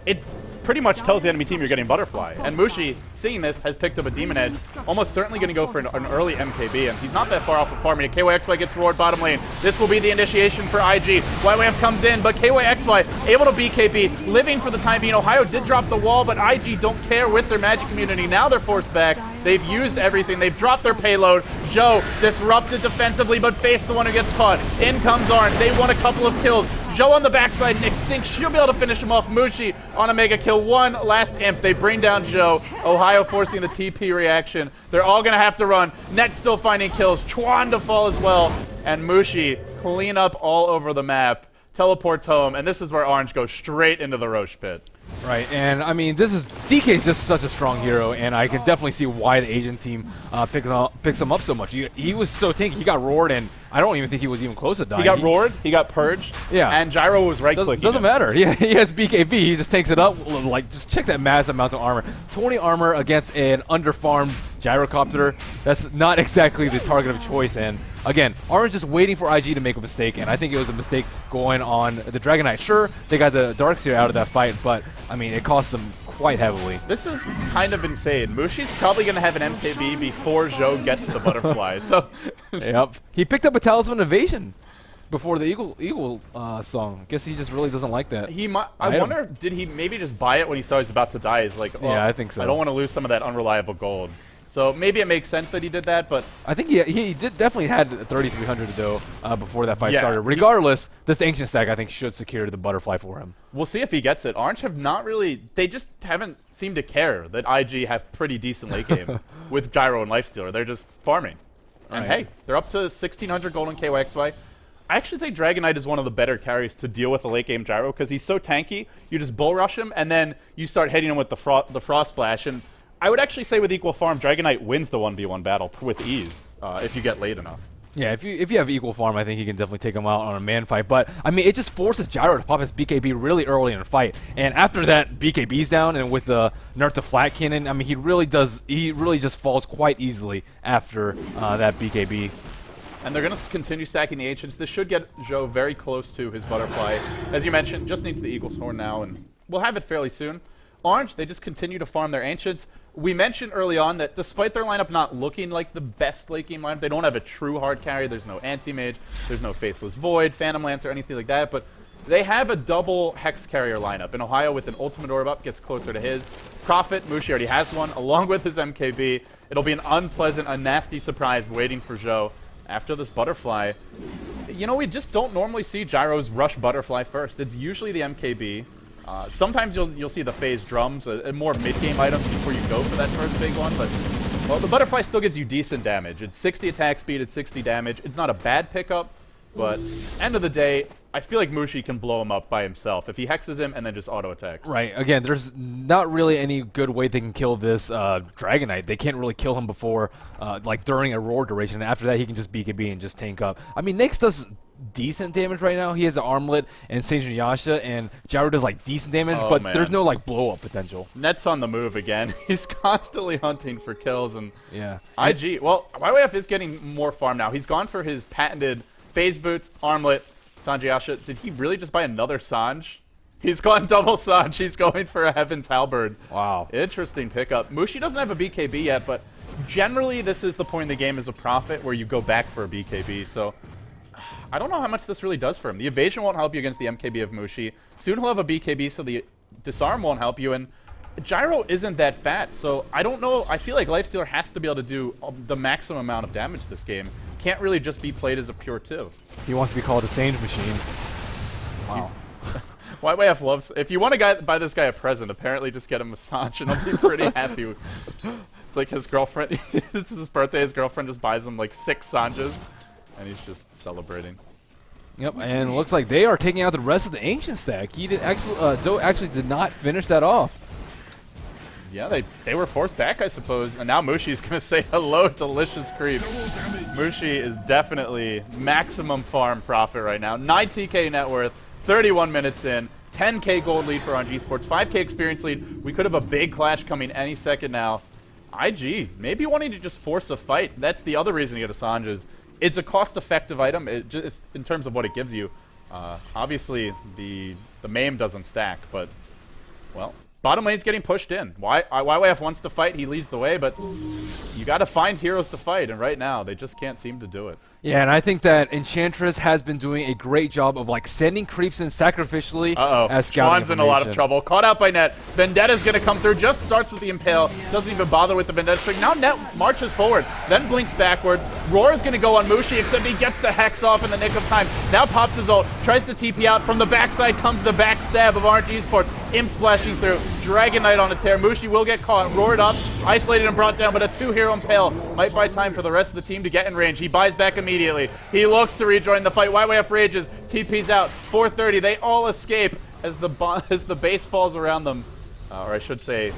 it pretty much tells the enemy team you're getting Butterfly. And Mushi, seeing this, has picked up a Demon Edge, almost certainly going to go for an early MKB, and he's not that far off of farming. KYXY gets forward bottom lane. This will be the initiation for IG. YWF comes in, but KYXY able to BKB, living for the time being. Ohio did drop the wall, but IG don't care with their magic community. Now they're forced back. They've used everything. They've dropped their payload. Zhou disrupted defensively, but Faith's the one who gets caught. In comes Orange. They won a couple of kills. Zhou on the backside, and Extinct should be able to finish him off. Mushi on a mega kill. One last imp. They bring down Zhou. Ohio forcing the TP reaction. They're all going to have to run. Net still finding kills. Chuan to fall as well. And Mushi clean up all over the map. Teleports home, and this is where Orange goes straight into the Roche pit. Right, and I mean, DK is just such a strong hero, and I can definitely see why the Asian team picks him up so much. He was so tanky. He got roared, and I don't even think he was even close to dying. He got roared, he got purged, and Gyro was right-clicking. Doesn't matter. He has BKB. He just takes it up. Like, just check that massive amounts of armor. 20 armor against an underfarmed gyrocopter. That's not exactly the target of choice, and again, Orange just waiting for IG to make a mistake, and I think it was a mistake going on the Dragon Knight. Sure, they got the Darkseer out of that fight, but I mean, it cost them quite heavily. This is kind of insane. Mushi's probably going to have an MKB before Zhou gets the butterfly. So, yep, he picked up a Talisman Evasion before the Eagle song. Guess he just really doesn't like that. He might. I wonder, did he maybe just buy it when he saw he's about to die? He's like, oh, yeah, I think so. I don't want to lose some of that unreliable gold. So maybe it makes sense that he did that, but I think he definitely had 3,300 though before that fight started. Regardless, this ancient stack I think should secure the butterfly for him. We'll see if he gets it. Orange have not really. They just haven't seemed to care that IG have pretty decent late game with Gyro and Lifestealer. They're just farming, and hey, they're up to 1,600 gold in KYXY. I actually think Dragon Knight is one of the better carries to deal with a late game Gyro because he's so tanky. You just bull rush him, and then you start hitting him with the Frost Splash. And I would actually say with equal farm, Dragon Knight wins the 1v1 battle with ease if you get late enough. Yeah, if you have equal farm, I think he can definitely take him out on a man fight. But I mean, it just forces Gyro to pop his BKB really early in the fight, and after that BKB's down, and with the nerf to flat cannon, I mean, he really just falls quite easily after that BKB. And they're going to continue stacking the Ancients. This should get Zhou very close to his butterfly. As you mentioned, just needs the Eagle's Horn now, and we'll have it fairly soon. Orange, they just continue to farm their Ancients. We mentioned early on that despite their lineup not looking like the best late game lineup, they don't have a true hard carry. There's no Anti-Mage, there's no Faceless Void, Phantom Lance, or anything like that, but they have a double Hex carrier lineup. In Ohio, with an Ultimate Orb up, gets closer to his. Prophet, Mushi already has one, along with his MKB. It'll be an unpleasant, a nasty surprise waiting for Zhou after this butterfly. You know, we just don't normally see Gyros rush butterfly first. It's usually the MKB. Sometimes you'll see the phase drums, a more mid-game item before you go for that first big one, but well, the butterfly still gives you decent damage. It's 60 attack speed, it's 60 damage. It's not a bad pickup, but end of the day, I feel like Mushi can blow him up by himself if he hexes him and then just auto attacks. Right. Again, there's not really any good way they can kill this Dragon Knight. They can't really kill him before, like during a roar duration. After that, he can just BKB and just tank up. I mean, Nyx does decent damage right now. He has an Armlet and Sage and Yasha, and Gyro does like decent damage, but there's no like blow up potential. Net's on the move again. He's constantly hunting for kills, and yeah. IG. Well, YYF is getting more farm now. He's gone for his patented phase boots, Armlet, Sanj Yasha. Did he really just buy another Sanj? He's gone double Sanj. He's going for a Heaven's Halberd. Wow. Interesting pickup. Mushi doesn't have a BKB yet, but generally this is the point in the game as a Prophet where you go back for a BKB, so I don't know how much this really does for him. The evasion won't help you against the MKB of Mushi. Soon he'll have a BKB, so the disarm won't help you, and Gyro isn't that fat, so I don't know. I feel like Lifestealer has to be able to do the maximum amount of damage this game. Can't really just be played as a pure 2. He wants to be called a Sage machine. Wow. YYF loves... If you want to buy this guy a present, apparently just get him a Sanj and he'll be pretty happy. It's like his girlfriend... It's his birthday, his girlfriend just buys him like 6 Sanjas, and he's just celebrating. Yep, and it looks like they are taking out the rest of the Ancient stack. He did actually... Zhou actually did not finish that off. Yeah, they were forced back, I suppose. And now Mushi's going to say hello, delicious creeps. Mushi is definitely maximum farm profit right now. 9TK net worth, 31 minutes in, 10K gold lead for RNG Sports, 5K experience lead. We could have a big clash coming any second now. IG, maybe wanting to just force a fight. That's the other reason to get a Sanj is it's a cost-effective item just in terms of what it gives you. Obviously, the MAME doesn't stack, but, well... Bottom lane's getting pushed in. YYF wants to fight, he leads the way, but you gotta find heroes to fight, and right now, they just can't seem to do it. Yeah, and I think that Enchantress has been doing a great job of like sending creeps in sacrificially as scouting Schwann's in a lot of trouble. Caught out by Net. Vendetta's gonna come through, just starts with the Impale, doesn't even bother with the Vendetta string. Now Net marches forward, then blinks backwards. Roar's gonna go on Mushi, except he gets the Hex off in the nick of time. Now pops his ult, tries to TP out. From the backside comes the backstab of RNG Sports. Imp splashing through. Dragon Knight on a tear. Mushi will get caught, roared up, isolated and brought down, but a 2-hero Impale might buy time for the rest of the team to get in range. He buys back immediately. He looks to rejoin the fight. YYF rages, TP's out, 430, they all escape. as the as the base falls around them, or I should say,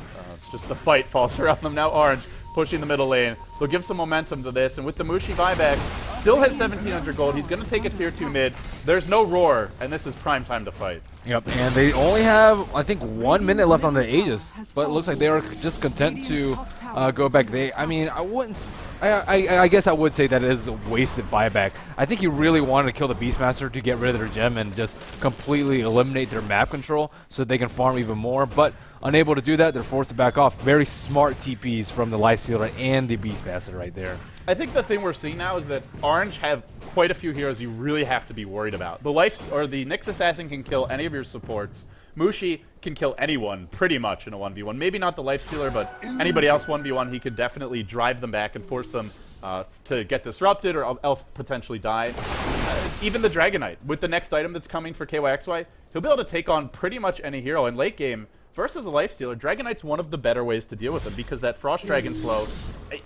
just the fight falls around them. Now Orange pushing the middle lane. They'll give some momentum to this, and with the Mushi buyback, still has 1,700 gold. He's going to take a tier 2 mid. There's no roar, and this is prime time to fight. Yep, and they only have, I think, 1 minute left on the Aegis, but it looks like they are just content to go back. I mean, I wouldn't. I guess I would say that it is a wasted buyback. I think he really wanted to kill the Beastmaster to get rid of their gem and just completely eliminate their map control so they can farm even more. But unable to do that, they're forced to back off. Very smart TPs from the Lifestealer and the Beastmaster right there. I think the thing we're seeing now is that Orange have quite a few heroes you really have to be worried about. The Nyx Assassin can kill any of your supports. Mushi can kill anyone pretty much in a 1v1. Maybe not the Lifestealer, but anybody else 1v1, he could definitely drive them back and force them to get disrupted or else potentially die. Even the Dragon Knight, with the next item that's coming for KYXY, he'll be able to take on pretty much any hero. In late game, versus a Lifestealer, Dragon Knight's one of the better ways to deal with him because that Frost Dragon slow,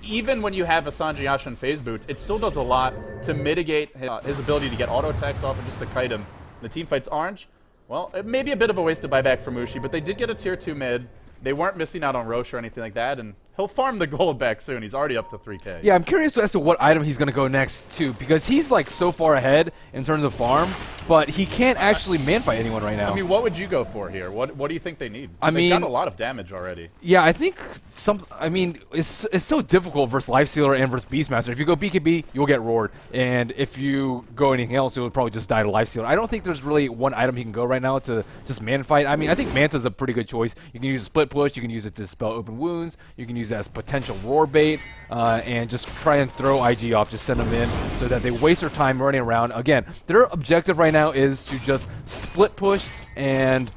even when you have a Sanji and Phase Boots, it still does a lot to mitigate his ability to get auto attacks off and just to kite him. The team fights Orange. Well, it may be a bit of a waste of buyback for Mushi, but they did get a tier 2 mid. They weren't missing out on Roche or anything like that, and he'll farm the gold back soon. He's already up to 3k. Yeah, I'm curious as to what item he's going to go next to, because he's like so far ahead in terms of farm, but he can't actually man-fight anyone right now. I mean, what would you go for here? What do you think they need? I mean, they've got a lot of damage already. Yeah, I think it's so difficult versus Lifestealer and versus Beastmaster. If you go BKB, you'll get roared, and if you go anything else, you'll probably just die to Lifestealer. I don't think there's really one item he can go right now to just man-fight. I mean, I think Manta's a pretty good choice. You can use a split push, you can use it to spell open wounds, you can use it as potential roar bait, and just try and throw IG off, just send them in so that they waste their time running around. Again, their objective right now is to just split push and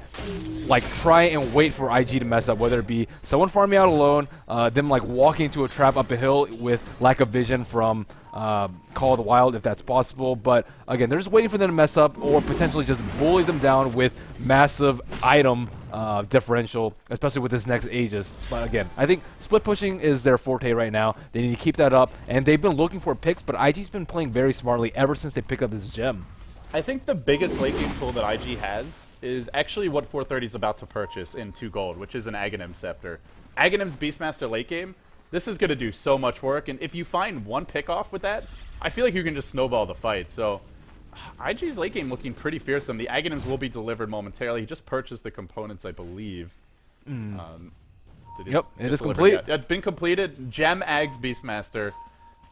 like try and wait for IG to mess up, whether it be someone farming out alone, them like walking into a trap up a hill with lack of vision from Call of the Wild, if that's possible. But again, they're just waiting for them to mess up or potentially just bully them down with massive item differential, especially with this next Aegis. But again, I think split pushing is their forte right now. They need to keep that up, and they've been looking for picks, but IG's been playing very smartly ever since they picked up this gem. I think the biggest late game tool that IG has is actually what 430 is about to purchase in 2 gold, which is an Aghanim Scepter. Aghanim's Beastmaster late game, this is going to do so much work, and if you find one pick off with that, I feel like you can just snowball the fight. So IG's late game looking pretty fearsome. The Aghanims will be delivered momentarily. He just purchased the components, I believe. Yep, it is complete. Yeah, it's been completed. Gem Ags Beastmaster.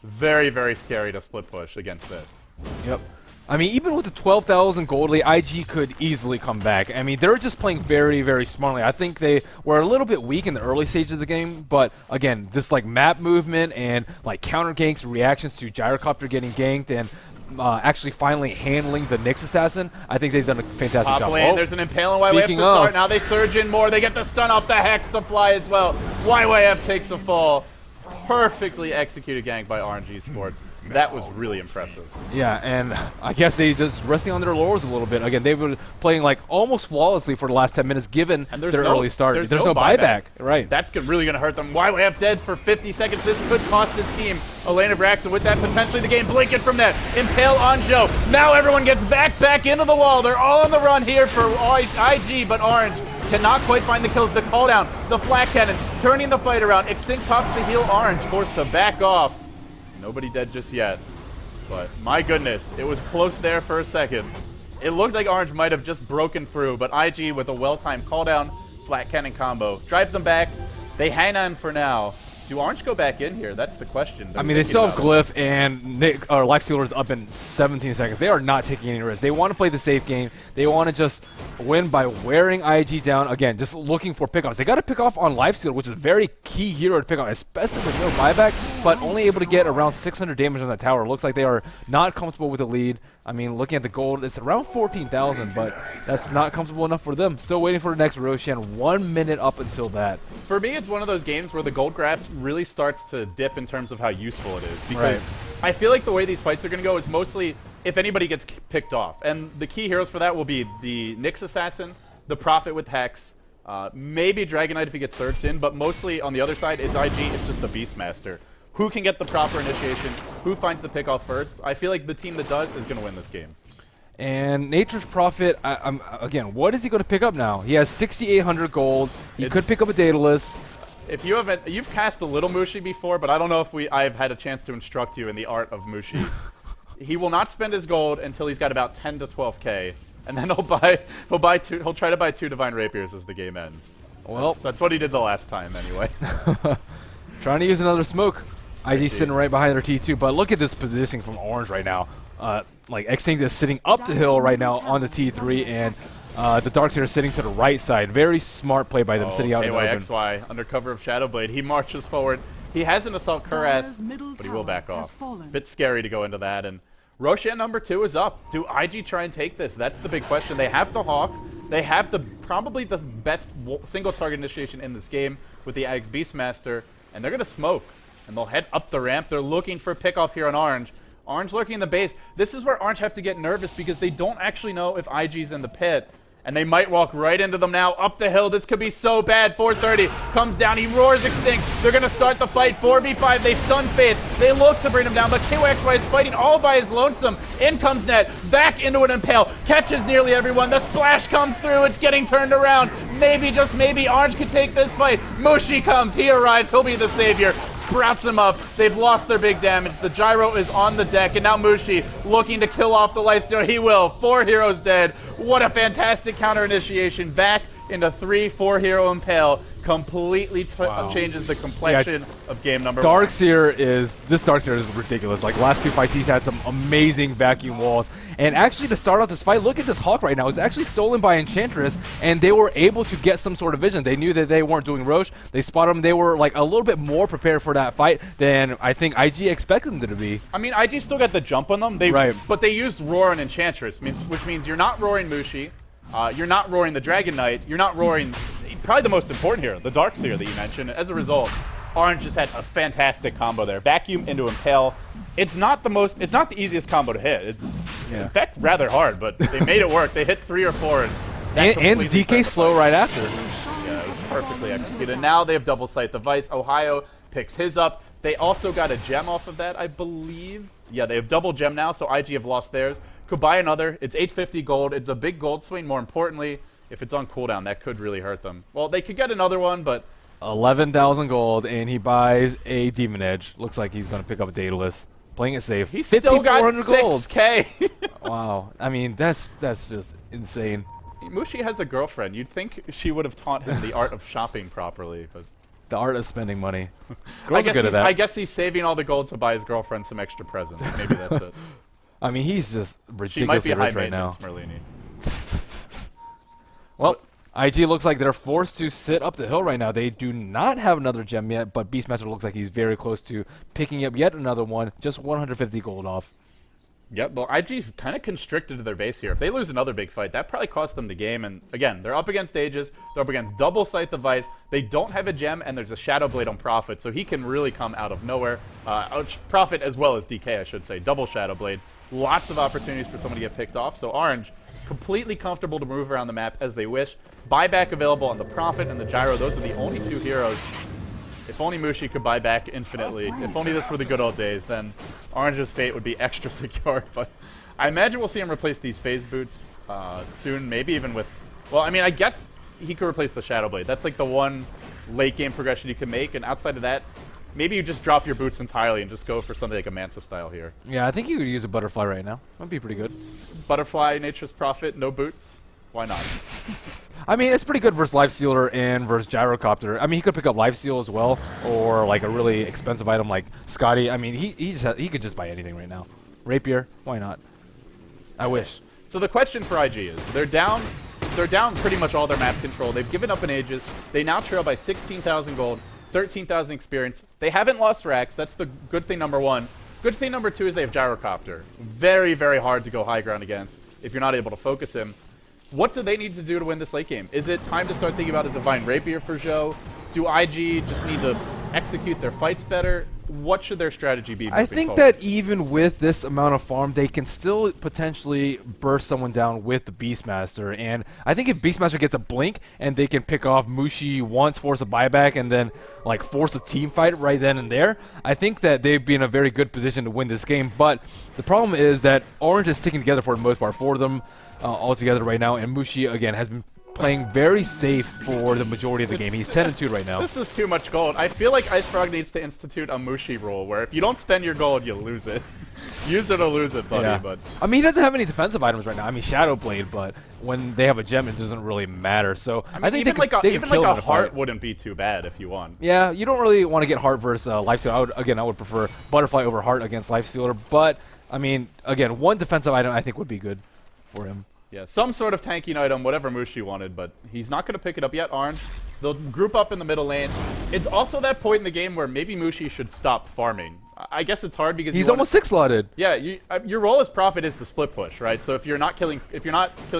Very, very scary to split push against this. Yep. I mean, even with the 12,000 gold lead, IG could easily come back. I mean, they're just playing very, very smartly. I think they were a little bit weak in the early stages of the game, but again, this like map movement and like counter ganks, reactions to Gyrocopter getting ganked, and actually finally handling the Nyx Assassin, I think they've done a fantastic job. Lane, there's an Impale on YYF to start. Now they surge in more. They get the stun off the Hex to fly as well. YYF takes a fall. Perfectly executed gank by RNG Sports. That was really impressive. Yeah, and I guess they just resting on their laurels a little bit. Again, they've been playing like almost flawlessly for the last 10 minutes given their early start. There's no buyback. Right. That's really going to hurt them. YYF dead for 50 seconds. This could cost his team Elena Braxton. With that, potentially the game blinking from that. Impale on Joe. Now everyone gets back into the wall. They're all on the run here for IG, but Orange cannot quite find the kills. The call down, the flat cannon, turning the fight around. Extinct pops to heal Orange, forced to back off. Nobody dead just yet. But my goodness, it was close there for a second. It looked like Orange might have just broken through, but IG with a well-timed call down, flat cannon combo. Drive them back. They hang on for now. Do Orange go back in here? That's the question. I mean, they still have Glyph and Lifestealer is up in 17 seconds. They are not taking any risks. They want to play the safe game. They want to just win by wearing IG down. Again, just looking for pickoffs. They got to pick off on Lifestealer, which is a very key hero to pick off, especially with no buyback, but only able to get around 600 damage on that tower. Looks like they are not comfortable with the lead. I mean, looking at the gold, it's around 14,000, but that's not comfortable enough for them. Still waiting for the next Roshan. 1 minute up until that. For me, it's one of those games where the gold graph really starts to dip in terms of how useful it is. Because I feel like the way these fights are going to go is mostly if anybody gets picked off. And the key heroes for that will be the Nyx Assassin, the Prophet with Hex, maybe Dragon Knight if he gets surged in, but mostly on the other side, it's IG, it's just the Beastmaster. Who can get the proper initiation? Who finds the pick off first? I feel like the team that does is going to win this game. And Nature's Prophet, again, what is he going to pick up now? He has 6,800 gold. He could pick up a Daedalus. If you haven't, you've cast a little Mushi before, but I don't know if I've had a chance to instruct you in the art of Mushi. He will not spend his gold until he's got about 10 to 12k, and then he'll try to buy 2 Divine Rapiers as the game ends. Well, that's what he did the last time anyway. Trying to use another smoke. IG sitting right behind their T2, but look at this positioning from Orange right now. Like Xtinct is sitting up the hill right now on the T3, and the Darkseer is sitting to the right side. Very smart play by them, sitting out in the open. KYXY, under cover of Shadowblade, he marches forward. He has an Assault Cuirass, but he will back off. Bit scary to go into that, and Roshan number 2 is up. Do IG try and take this? That's the big question. They have the Hawk. They have probably the best single target initiation in this game with the Ags Beastmaster, and they're going to smoke. And they'll head up the ramp. They're looking for a pickoff here on Orange. Orange lurking in the base. This is where Orange have to get nervous because they don't actually know if IG's in the pit. And they might walk right into them now. Up the hill. This could be so bad. 430 comes down. He roars Extinct. They're going to start the fight. 4v5. They stun Faith. They look to bring him down. But KYXY is fighting all by his lonesome. In comes Net. Back into an Impale. Catches nearly everyone. The splash comes through. It's getting turned around. Maybe, just maybe, Orange could take this fight. Mushi comes. He arrives. He'll be the savior. Sprouts him up. They've lost their big damage. The gyro is on the deck, and now Mushi looking to kill off the lifestealer. He will. 4 heroes dead. What a fantastic counter initiation. Back into 3-4 hero Impale. Completely changes the complexion of game number 1. Darkseer is ridiculous. Like last 2 fights, he's had some amazing vacuum walls. And actually, to start off this fight, look at this Hawk right now. It's actually stolen by Enchantress, and they were able to get some sort of vision. They knew that they weren't doing Roche. They spotted him. They were like a little bit more prepared for that fight than I think IG expected them to be. I mean, IG still got the jump on them. But they used Roar and Enchantress, which means you're not roaring Mushi. You're not roaring the Dragon Knight. You're not roaring probably the most important hero, the Darkseer that you mentioned. As a result, Orange just had a fantastic combo there. Vacuum into Impale. It's not the easiest combo to hit. It's in fact rather hard, but they made it work. They hit 3 or 4 and DK slow right after. Yeah, it was perfectly executed. Now they have double sight device. Ohio picks his up. They also got a gem off of that, I believe. Yeah, they have double gem now, so IG have lost theirs. Could buy another. It's 850 gold. It's a big gold swing. More importantly, if it's on cooldown, that could really hurt them. Well, they could get another one, but 11,000 gold, and he buys a Demon Edge. Looks like he's going to pick up a Daedalus. Playing it safe. He's still got 6k. Wow. I mean, that's just insane. Mushi has a girlfriend. You'd think she would have taught him the art of shopping properly, but the art of spending money. Girls are good at that. I guess he's saving all the gold to buy his girlfriend some extra presents. Maybe that's it. I mean, he's just ridiculously she might be rich high right now. Merlini. Well, IG looks like they're forced to sit up the hill right now. They do not have another gem yet, but Beastmaster looks like he's very close to picking up yet another one. Just 150 gold off. Yep, well, IG's kind of constricted to their base here. If they lose another big fight, that probably costs them the game. And again, they're up against Aegis. They're up against double sight device. They don't have a gem, and there's a Shadowblade on Prophet, so he can really come out of nowhere. Prophet as well as DK, I should say. Double Shadowblade. Lots of opportunities for someone to get picked off. So Orange, completely comfortable to move around the map as they wish. Buyback available on the Prophet and the Gyro. Those are the only 2 heroes. If only Mushi could buy back infinitely. If only this were the good old days, then Orange's fate would be extra secure. But I imagine we'll see him replace these phase boots soon, maybe even with... Well, I mean, I guess he could replace the Shadowblade. That's like the one late game progression you can make, and outside of that, maybe you just drop your boots entirely and just go for something like a Manta style here. Yeah, I think you could use a Butterfly right now. That'd be pretty good. Butterfly, Nature's Prophet, no boots. Why not? I mean, it's pretty good versus Lifestealer and versus Gyrocopter. I mean, he could pick up Lifesteal as well, or like a really expensive item like Scotty. I mean, he could just buy anything right now. Rapier, why not? I wish. So the question for IG is, they're down pretty much all their map control. They've given up in Aegis. They now trail by 16,000 gold, 13,000 experience. They haven't lost racks. That's the good thing number 1. Good thing number 2 is they have Gyrocopter. Very, very hard to go high ground against if you're not able to focus him. What do they need to do to win this late game? Is it time to start thinking about a Divine Rapier for Zhou? Do IG just need to execute their fights better? What should their strategy be? I think that even with this amount of farm, they can still potentially burst someone down with the Beastmaster. And I think if Beastmaster gets a blink and they can pick off Mushi once, force a buyback, and then like force a team fight right then and there, I think that they'd be in a very good position to win this game. But the problem is that Orange is sticking together for the most part for them all together right now. And Mushi, again, has been playing very safe for the majority of the game. He's 10-2 right now. This is too much gold. I feel like Ice Frog needs to institute a Mushi rule where if you don't spend your gold, you lose it. Use it or lose it, buddy. Yeah. But I mean, he doesn't have any defensive items right now. I mean, Shadow Blade, but when they have a gem, it doesn't really matter. So I think even they could kill him in a a heart fight. wouldn't be too bad if you won. Yeah, you don't really want to get heart versus Lifestealer. I would prefer Butterfly over heart against Lifestealer. But I mean, again, one defensive item I think would be good for him. Yeah, some sort of tanking item, whatever Mushi wanted, but he's not going to pick it up yet, Orange. They'll group up in the middle lane. It's also that point in the game where maybe Mushi should stop farming. I guess it's hard because he's almost 6-slotted. Yeah, your role as Prophet is the split push, right? So if you're not killing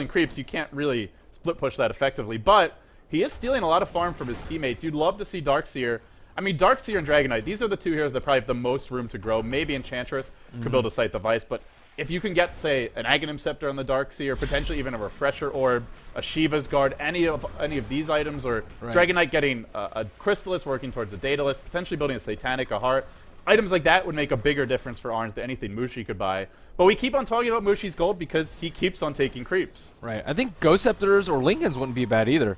creeps, you can't really split push that effectively. But he is stealing a lot of farm from his teammates. You'd love to see Darkseer. I mean, Darkseer and Dragonite, these are the two heroes that probably have the most room to grow. Maybe Enchantress could build a Sight Device, but if you can get, say, an Aghanim Scepter on the Darkseer, potentially even a Refresher Orb, a Shiva's Guard, any of these items, or Dragonite getting a Crystallis working towards a Daedalus, potentially building a Satanic, a Heart, items like that would make a bigger difference for Orange than anything Mushi could buy. But we keep on talking about Mushi's gold because he keeps on taking creeps. Right. I think Ghost Scepters or Lincolns wouldn't be bad either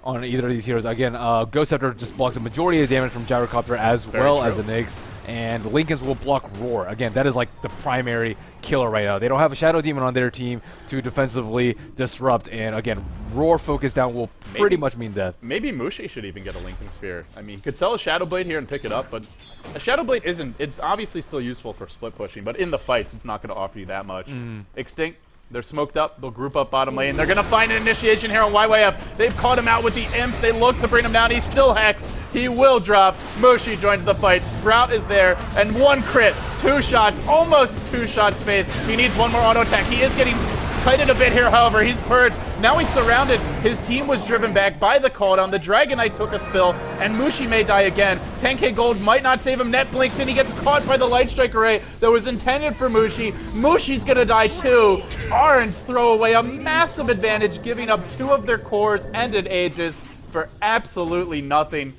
on either of these heroes. Again, Ghost Scepter just blocks a majority of the damage from Gyrocopter as well as the Nyx, and Lincolns will block Roar. Again, that is like the primary killer right now. They don't have a Shadow Demon on their team to defensively disrupt, and again, Roar focus down will pretty much mean death. Maybe Mushi should even get a Lincoln Sphere. I mean, he could sell a Shadow Blade here and pick it up, but a Shadow Blade it's obviously still useful for split pushing, but in the fights, it's not going to offer you that much. Extinct. They're smoked up. They'll group up bottom lane. They're going to find an initiation here on YYF. They've caught him out with the imps. They look to bring him down. He's still hexed. He will drop. Mushi joins the fight. Sprout is there. And one crit. 2 shots. Almost 2 shots, Faith. He needs one more auto attack. He is getting kited a bit here, however. He's purged. Now he's surrounded. His team was driven back by the cooldown. The Dragonite took a spill, and Mushi may die again. 10k gold might not save him. Net blinks, and he gets caught by the Light Strike Array that was intended for Mushi. Mushi's gonna die too. Orange throw away a massive advantage, giving up 2 of their cores and an Aegis for absolutely nothing.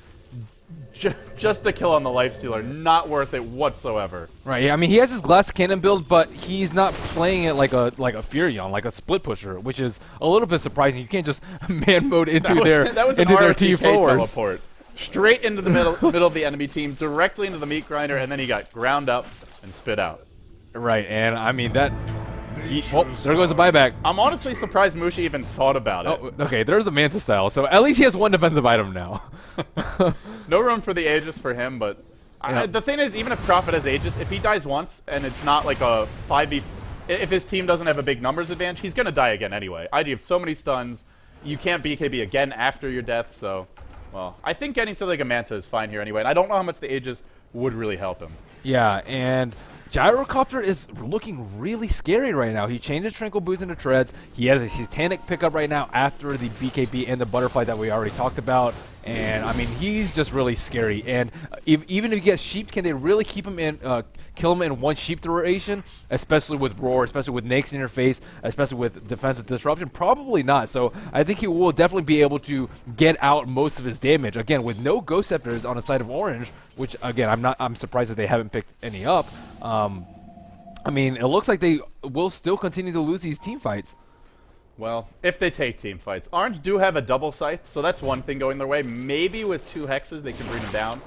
Just a kill on the Lifestealer, not worth it whatsoever. Right, yeah, I mean, he has his Glass Cannon build, but he's not playing it like a Furion, like a split pusher, which is a little bit surprising. You can't just man mode into their RTK T4s. teleport. Straight into the middle of the enemy team, directly into the meat grinder, and then he got ground up and spit out. Right, and I mean that. Oh, there goes the buyback. I'm honestly surprised Mushi even thought about it. Oh, okay, there's the Manta style, so at least he has one defensive item now. No room for the Aegis for him, but the thing is, even if Prophet has Aegis, if he dies once and it's not like a 5v, if his team doesn't have a big numbers advantage, he's going to die again anyway. IG have so many stuns, you can't BKB again after your death, so, well, I think getting something like a Manta is fine here anyway, and I don't know how much the Aegis would really help him. Yeah, and Gyrocopter is looking really scary right now. He changed his Tranquil Boots into Treads. He has a Satanic pickup right now after the BKB and the Butterfly that we already talked about. And, I mean, he's just really scary. And even if he gets Sheep, can they really keep him in, kill him in one Sheep duration? Especially with Roar, especially with Nyx in your face, especially with Defensive Disruption? Probably not. So I think he will definitely be able to get out most of his damage. Again, with no Ghost Scepters on the side of Orange, which, again, I'm surprised that they haven't picked any up. I mean, it looks like they will still continue to lose these team fights. Well, if they take team fights. Orange do have a double scythe, so that's one thing going their way. Maybe with 2 hexes they can bring them down.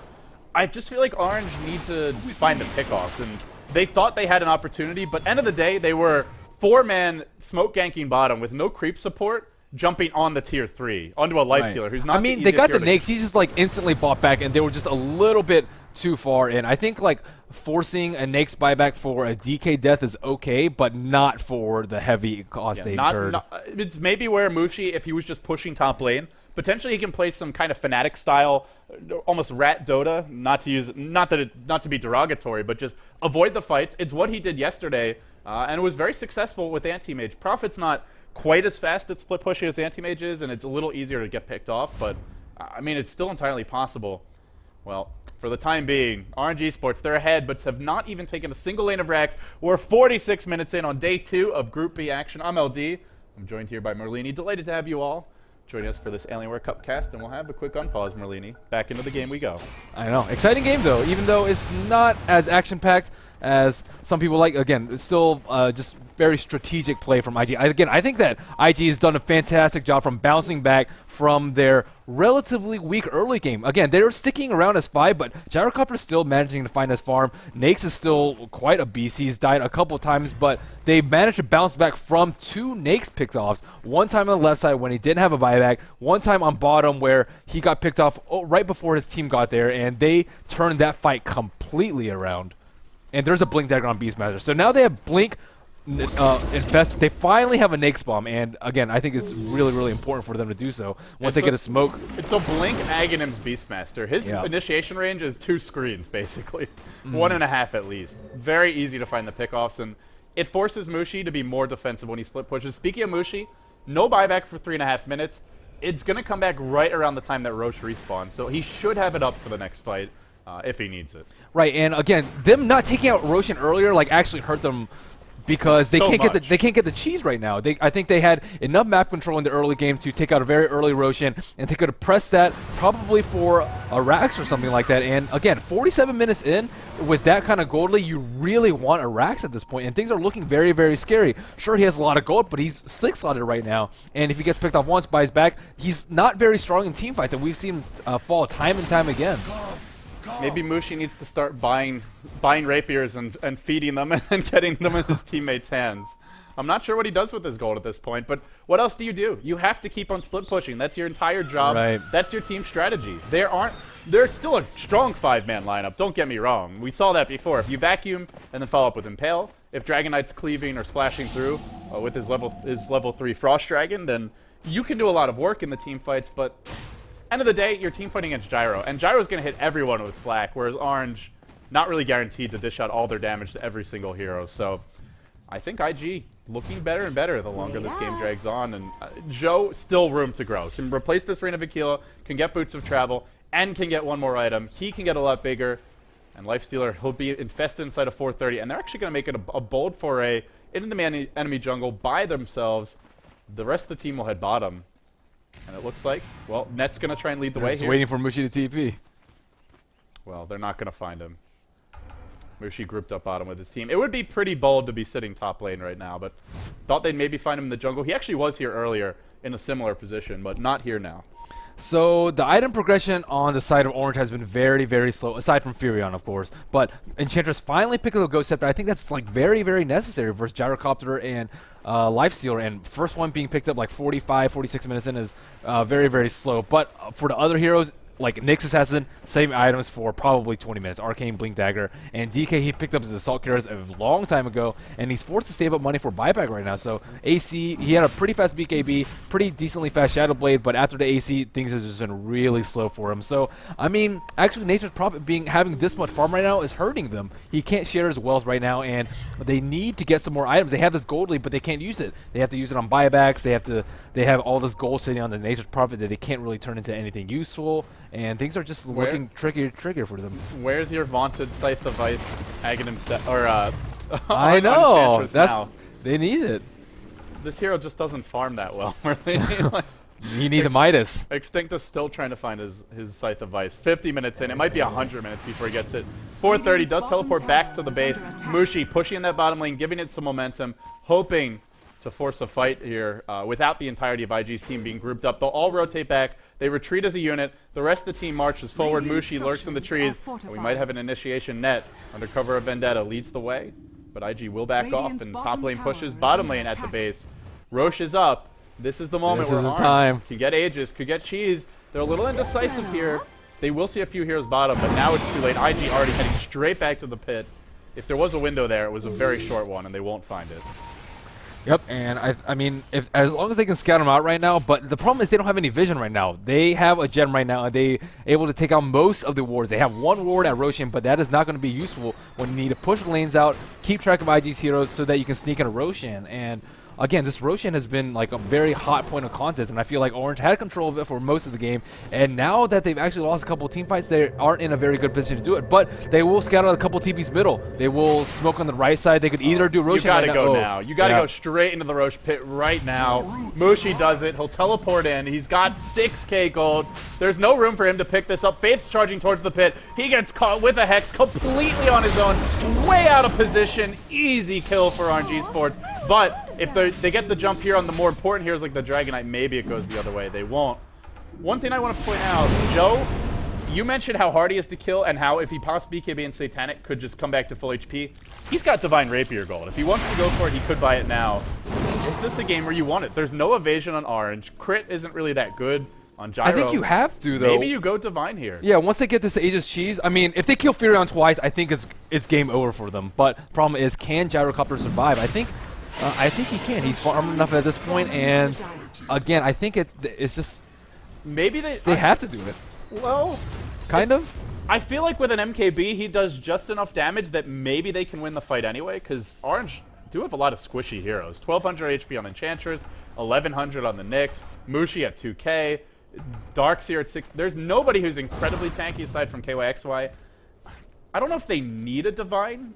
I just feel like Orange need to find the pickoffs, and they thought they had an opportunity, but end of the day, they were 4-man smoke ganking bottom with no creep support, jumping on the tier 3 onto a Lifestealer who's not. I mean, they got the Nyx. He just like instantly bought back, and they were just a little bit too far in. I think like forcing a Nyx buyback for a DK death is okay, but not for the heavy cost they incurred. It's maybe where Mushi, if he was just pushing top lane, potentially he can play some kind of Fnatic style, almost rat Dota. Not to be derogatory, but just avoid the fights. It's what he did yesterday, and it was very successful with Anti-Mage. Prophet's not quite as fast at split pushing as Anti-Mage is, and it's a little easier to get picked off, but I mean, it's still entirely possible. Well, for the time being, RNG Sports, they're ahead, but have not even taken a single lane of racks. We're 46 minutes in on day 2 of Group B action. I'm LD. I'm joined here by Merlini. Delighted to have you all joining us for this Alienware Cup cast, and we'll have a quick unpause, Merlini. Back into the game we go. I know. Exciting game, though, even though it's not as action-packed as some people like. Again, it's still just very strategic play from IG. I think that IG has done a fantastic job from bouncing back from their relatively weak early game. Again, they're sticking around as 5, but Gyrocopter's still managing to find his farm. Nakes is still quite a beast. He's died a couple times, but they managed to bounce back from 2 Nakes picks-offs. One time on the left side when he didn't have a buyback, one time on bottom where he got picked off right before his team got there, and they turned that fight completely around. And there's a Blink Dagger on Beastmaster. So now they have Blink, Infest. They finally have a Nakes bomb, and again, I think it's really, really important for them to do so once they get a smoke. It's a Blink Aghanim's Beastmaster. His initiation range is 2 screens, basically. 1.5 at least. Very easy to find the pickoffs, and it forces Mushi to be more defensive when he split pushes. Speaking of Mushi, no buyback for 3.5 minutes. It's going to come back right around the time that Roche respawns, so he should have it up for the next fight if he needs it. Right, and again, them not taking out Roshan earlier actually hurt them, because they can't get the cheese right now. I think they had enough map control in the early game to take out a very early Roshan, and they could have pressed that probably for a Rax or something like that. And again, 47 minutes in with that kind of gold lead, you really want a Rax at this point, and things are looking very, very scary. Sure, he has a lot of gold, but he's 6-slotted right now, and if he gets picked off once by his back, he's not very strong in team fights, and we've seen him fall time and time again. Maybe Mushi needs to start buying rapiers and feeding them and getting them in his teammates' hands. I'm not sure what he does with his gold at this point, but what else do? You have to keep on split pushing. That's your entire job. Right. That's your team strategy. There's still a strong 5-man lineup, don't get me wrong. We saw that before. If you vacuum and then follow up with Impale, if Dragon Knight's cleaving or splashing through with his level 3 Frost Dragon, then you can do a lot of work in the team fights, but end of the day, you're team fighting against Gyro, and Gyro's going to hit everyone with Flak, whereas Orange, not really guaranteed to dish out all their damage to every single hero. So I think IG looking better and better the longer this game drags on, and Joe still room to grow. Can replace this Reign of Aquila, can get Boots of Travel, and can get one more item. He can get a lot bigger, and Lifestealer, he'll be infested inside of 430, and they're actually going to make it a bold foray into the enemy jungle by themselves. The rest of the team will head bottom. And it looks like, well, Net's going to try and lead the way here. Just waiting for Mushi to TP. Well, they're not going to find him. Mushi grouped up bottom with his team. It would be pretty bold to be sitting top lane right now, but thought they'd maybe find him in the jungle. He actually was here earlier in a similar position, but not here now. So the item progression on the side of Orange has been very, very slow, aside from Furion, of course. But Enchantress finally picked up the Ghost Scepter. I think that's very, very necessary versus Gyrocopter and Lifestealer. And first one being picked up 45, 46 minutes in is very, very slow. But for the other heroes, like Nyx Assassin, same items for probably 20 minutes. Arcane, Blink Dagger, and DK he picked up his Assault Carriers a long time ago, and he's forced to save up money for buyback right now. So AC, he had a pretty fast BKB, pretty decently fast Shadow Blade, but after the AC, things have just been really slow for him. So, I mean, actually Nature's Prophet having this much farm right now is hurting them. He can't share his wealth right now, and they need to get some more items. They have this gold lead, but they can't use it. They have to use it on buybacks. They have all this gold sitting on the Nature's Prophet that they can't really turn into anything useful. And things are just looking trickier for them. Where's your vaunted Scythe of Ice, Aghanim I know. They need it. This hero just doesn't farm that well. Really. You need the Midas. Extinctus still trying to find his Scythe of Ice. 50 minutes in. It might be 100 minutes before he gets it. 430 does teleport back to the base. Mushi pushing in that bottom lane, giving it some momentum, hoping to force a fight here without the entirety of IG's team being grouped up. They'll all rotate back. They retreat as a unit. The rest of the team marches forward. Mushi lurks in the trees. And we might have an initiation. Net, under cover of Vendetta, leads the way. But IG will back off, and top lane pushes bottom lane at the base. Roche is up. This is the moment where Orange can get Aegis, could get Cheese. They're a little indecisive here. They will see a few heroes bottom, but now it's too late. IG already heading straight back to the pit. If there was a window there, it was a very short one, and they won't find it. Yep, and I mean, as long as they can scout them out right now, but the problem is they don't have any vision right now. They have a gem right now, and they able to take out most of the wards. They have one ward at Roshan, but that is not going to be useful when you need to push lanes out, keep track of IG's heroes so that you can sneak in a Roshan. And again, this Roshan has been like a very hot point of contest, and I feel like Orange had control of it for most of the game. And now that they've actually lost a couple team fights, they aren't in a very good position to do it. But they will scout out a couple TPs middle. They will smoke on the right side. They could either do Roshan. You gotta right go now. now. You gotta go straight into the Roche pit right now. Mushi does it. He'll teleport in. He's got 6k gold. There's no room for him to pick this up. Faith's charging towards the pit. He gets caught with a Hex completely on his own. Way out of position. Easy kill for RNG Sports. But if they get the jump here on the more important heroes like the Dragon Knight, maybe it goes the other way. They won't. One thing I want to point out, Joe, you mentioned how hard he is to kill and how if he pops BKB and Satanic could just come back to full HP. He's got Divine Rapier Gold. If he wants to go for it, he could buy it now. Is this a game where you want it? There's no evasion on Orange. Crit isn't really that good on Gyro. I think you have to, though. Maybe you go Divine here. Yeah, once they get this Aegis Cheese, I mean, if they kill Furion twice, I think it's game over for them. But problem is, can Gyrocopter survive? I think he can. He's farmed enough at this point, and again, I think it's just maybe they have to do it. Well, kind of. I feel like with an MKB, he does just enough damage that maybe they can win the fight anyway, because Orange do have a lot of squishy heroes. 1200 HP on Enchantress, 1100 on the Nyx, Mushi at 2k, Darkseer at 6. There's nobody who's incredibly tanky aside from KYXY. I don't know if they need a Divine,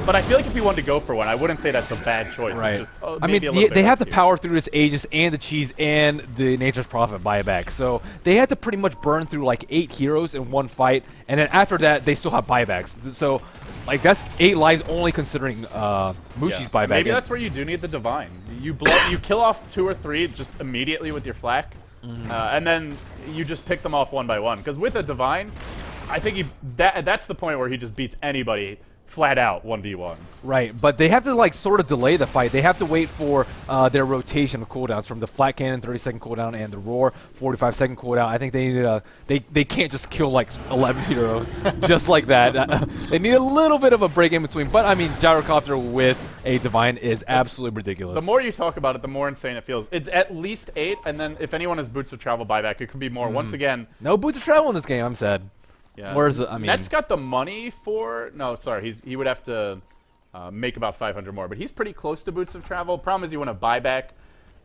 but I feel like if you wanted to go for one, I wouldn't say that's a bad choice. Right. Just, I mean, they have to power through this Aegis and the Cheese and the Nature's Prophet buyback. So they had to pretty much burn through like 8 heroes in one fight, and then after that, they still have buybacks. So, like, that's 8 lives only considering Mushi's buyback. Maybe that's where you do need the Divine. You kill off 2 or 3 just immediately with your flak, and then you just pick them off one by one. Because with a Divine, I think that's the point where he just beats anybody flat out 1v1. Right, but they have to like sort of delay the fight. They have to wait for their rotation of cooldowns from the flat cannon 30-second cooldown and the roar 45-second cooldown. I think they need they can't just kill like 11 heroes just like that. They need a little bit of a break in between. But I mean, Gyrocopter with a Divine is absolutely ridiculous. The more you talk about it, the more insane it feels. It's at least 8, and then if anyone has Boots of Travel buyback, it could be more. Once again, no Boots of Travel in this game. I'm sad. Yeah. Where's I mean, Net's got the money for. No, sorry, he would have to make about 500 more, but he's pretty close to Boots of Travel. Problem is, you want to buy back.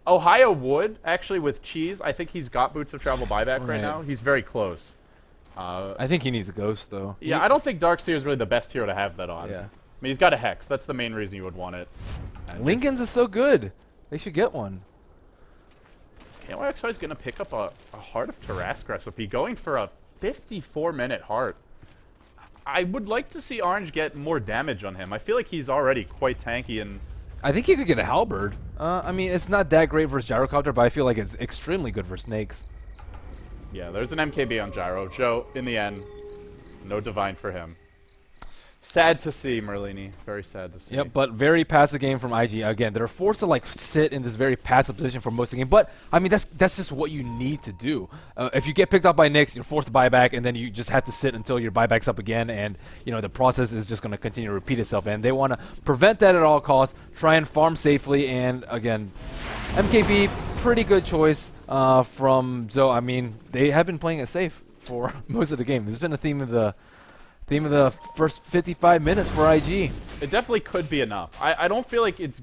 Ohio would actually with Cheese. I think he's got Boots of Travel buyback right now. He's very close. I think he needs a Ghost though. Yeah, I don't think Darkseer is really the best hero to have that on. Yeah. I mean, he's got a Hex. That's the main reason you would want it. Lincoln's is so good. They should get one. KYXY is going to pick up a Heart of Tarask recipe, going for a 54-minute heart. I would like to see Orange get more damage on him. I feel like he's already quite tanky, and I think he could get a Halberd. I mean, it's not that great versus Gyrocopter, but I feel like it's extremely good for Snakes. Yeah, there's an MKB on Gyro. Joe, in the end, no Divine for him. Sad to see, Merlini. Very sad to see. Yep, but very passive game from IG. Again, they're forced to like sit in this very passive position for most of the game. But I mean, that's just what you need to do. If you get picked up by Nyx, you're forced to buy back, and then you just have to sit until your buyback's up again, and you know the process is just going to continue to repeat itself. And they want to prevent that at all costs. Try and farm safely. And again, MKB, pretty good choice from Zoe. I mean, they have been playing it safe for most of the game. This has been the theme of the first 55 minutes for IG. It definitely could be enough. I don't feel like it's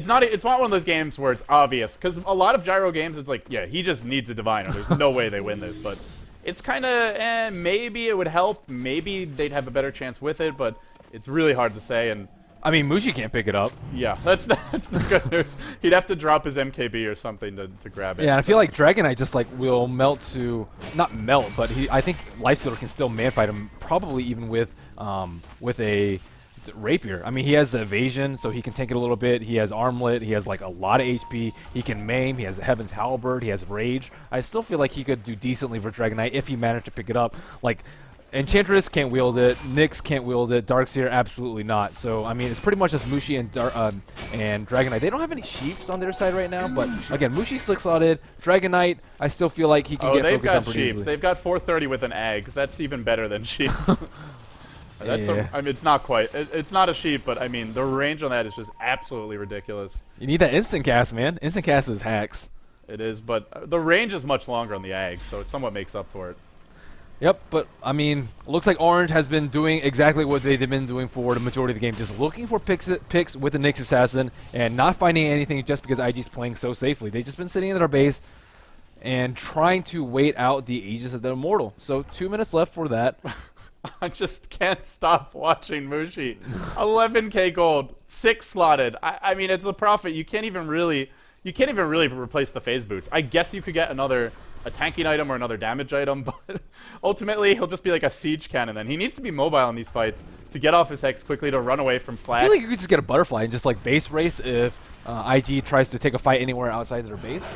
not one of those games where it's obvious, because a lot of Gyro games it's like, yeah, he just needs a Divine or there's no way they win this, but it's kind of maybe it would help, maybe they'd have a better chance with it, but it's really hard to say. And I mean, Mushi can't pick it up. Yeah, that's the good news. He'd have to drop his MKB or something to grab it. Yeah, and I feel like Dragon Knight just like will melt to not melt, but I think Lifestealer can still man fight him, probably even with a Rapier. I mean, he has the evasion, so he can tank it a little bit. He has Armlet. He has like a lot of HP. He can maim. He has Heaven's Halberd. He has Rage. I still feel like he could do decently for Dragon Knight if he managed to pick it up. Like, Enchantress can't wield it. Nyx can't wield it. Darkseer absolutely not. So I mean, it's pretty much just Mushi and Dragon Knight. They don't have any sheeps on their side right now, but again, Mushi slick-slotted. Dragon Knight, I still feel like he can get focused on pretty easily. They've got 430 with an egg. That's even better than sheep. Yeah. I mean, it's not quite. It's not a sheep, but I mean, the range on that is just absolutely ridiculous. You need that instant cast, man. Instant cast is hacks. It is, but the range is much longer on the egg, so it somewhat makes up for it. Yep, but I mean, looks like Orange has been doing exactly what they've been doing for the majority of the game, just looking for picks with the Nyx Assassin and not finding anything just because IG's playing so safely. They've just been sitting in their base and trying to wait out the Aegis of the Immortal. So 2 minutes left for that. I just can't stop watching Mushi. 11k gold, 6 slotted. I mean, it's a profit. You can't even really replace the phase boots. I guess you could get a tanking item or another damage item, but ultimately he'll just be like a siege cannon then. He needs to be mobile in these fights to get off his hex quickly to run away from flat. I feel like you could just get a butterfly and just like base race if IG tries to take a fight anywhere outside their base.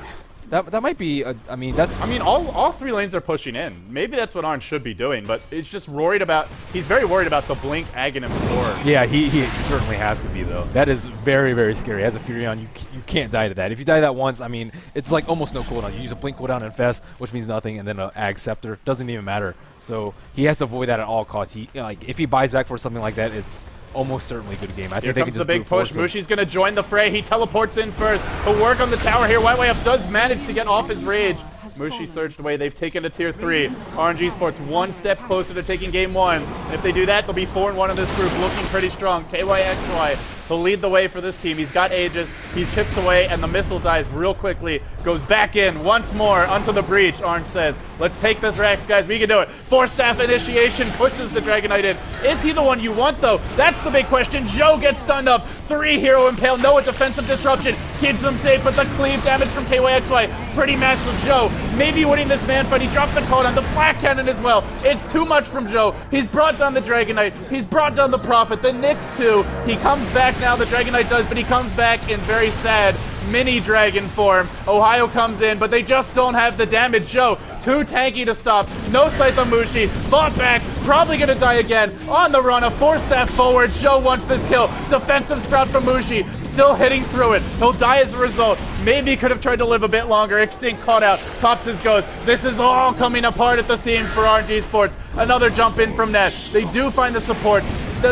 That might be, I mean, all 3 lanes are pushing in. Maybe that's what Orange should be doing, but it's just he's very worried about the blink Aghanim core. Yeah, he certainly has to be, though. That is very, very scary. As a Furion, you can't die to that. If you die that once, I mean, it's like almost no cooldown. You use a blink cooldown and Fest, which means nothing, and then an Ag Scepter. Doesn't even matter. So he has to avoid that at all costs. If he buys back for something like that, it's almost certainly a good game. I think they can Here comes just the big push. Mushi's going to join the fray. He teleports in first. He'll work on the tower here. White Wave does manage to get off his rage. Mushi surged away. They've taken to tier 3. RNG Sports 1 step closer to taking game 1. And if they do that, they'll be 4-1 in this group, looking pretty strong. KYXY, he'll lead the way for this team. He's got Aegis. He chips away, and the missile dies real quickly. Goes back in once more onto the breach. Orange says, let's take this Rax, guys. We can do it. 4-staff initiation pushes the Dragon Knight in. Is he the one you want, though? That's the big question. Joe gets stunned up. 3 hero impale. No defensive disruption. Keeps them safe, but the cleave damage from KYXY. Pretty massive. Joe maybe winning this man fight. He dropped the call on the Black Cannon as well. It's too much from Joe. He's brought down the Dragon Knight. He's brought down the Prophet. The Nyx too. He comes back now. The Dragon Knight does, but he comes back in very sad mini dragon form. Ohio comes in, but they just don't have the damage. Joe, too tanky to stop. No sight on Mushi. Fought back. Probably gonna die again. On the run, a 4-staff forward. Joe wants this kill. Defensive sprout from Mushi. Still hitting through it. He'll die as a result. Maybe could have tried to live a bit longer. Extinct caught out. Tops his goes. This is all coming apart at the seams for RNG Sports. Another jump in from net. They do find the support.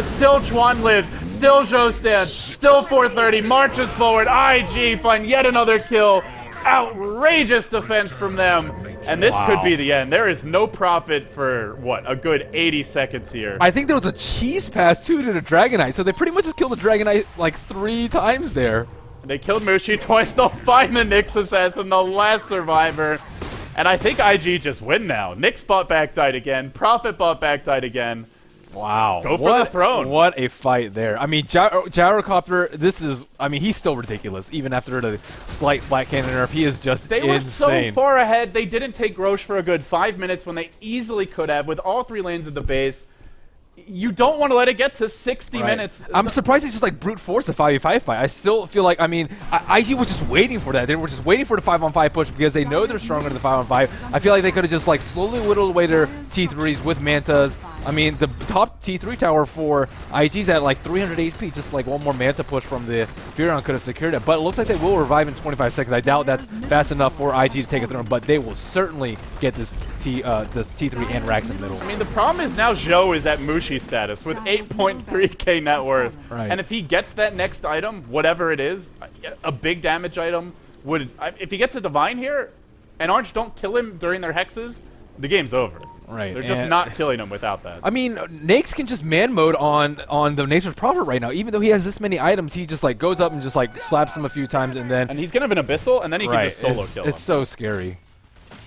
Still Chuan lives. Still Joe stands. Still 430. Marches forward. IG find yet another kill. Outrageous defense from them. And this could be the end. There is no profit for, what, a good 80 seconds here. I think there was a cheese pass, too, to the Dragon Knight. So they pretty much just killed the Dragon Knight like 3 times there. They killed Mushi twice. They'll find the Nyx Assassin, the last survivor. And I think IG just win now. Nyx bought back, died again. Prophet bought back, died again. Wow. Go for the throne. What a fight there. I mean, Gyrocopter, this is, I mean, he's still ridiculous. Even after the slight flat cannon nerf, he is just insane. They were so far ahead. They didn't take Roche for a good 5 minutes when they easily could have with all 3 lanes at the base. You don't want to let it get to 60 minutes. I'm surprised it's just like brute force a 5v5 fight. I still feel like, I mean, IG was just waiting for that. They were just waiting for the 5-on-5 push because they know they're stronger than the 5-on-5. I feel like they could have just like slowly whittled away their T3s with Mantas. I mean, the top T3 tower for IG's at like 300 HP. Just like one more Manta push from the Furion could have secured it. But it looks like they will revive in 25 seconds. I doubt that's fast enough for IG to take a throne, but they will certainly get this T3 and Rax in the middle. I mean, the problem is now Joe is at Mushi status with 8.3k net worth. Right. And if he gets that next item, whatever it is, a big damage item, if he gets a Divine here, and Orange don't kill him during their hexes, the game's over. Right. They're just not killing him without that. I mean, Nyx can just man mode on the Nature's Prophet right now. Even though he has this many items, he just like goes up and just like slaps him a few times and then... And he's gonna have an Abyssal, and then he can just solo kill him. It's so scary.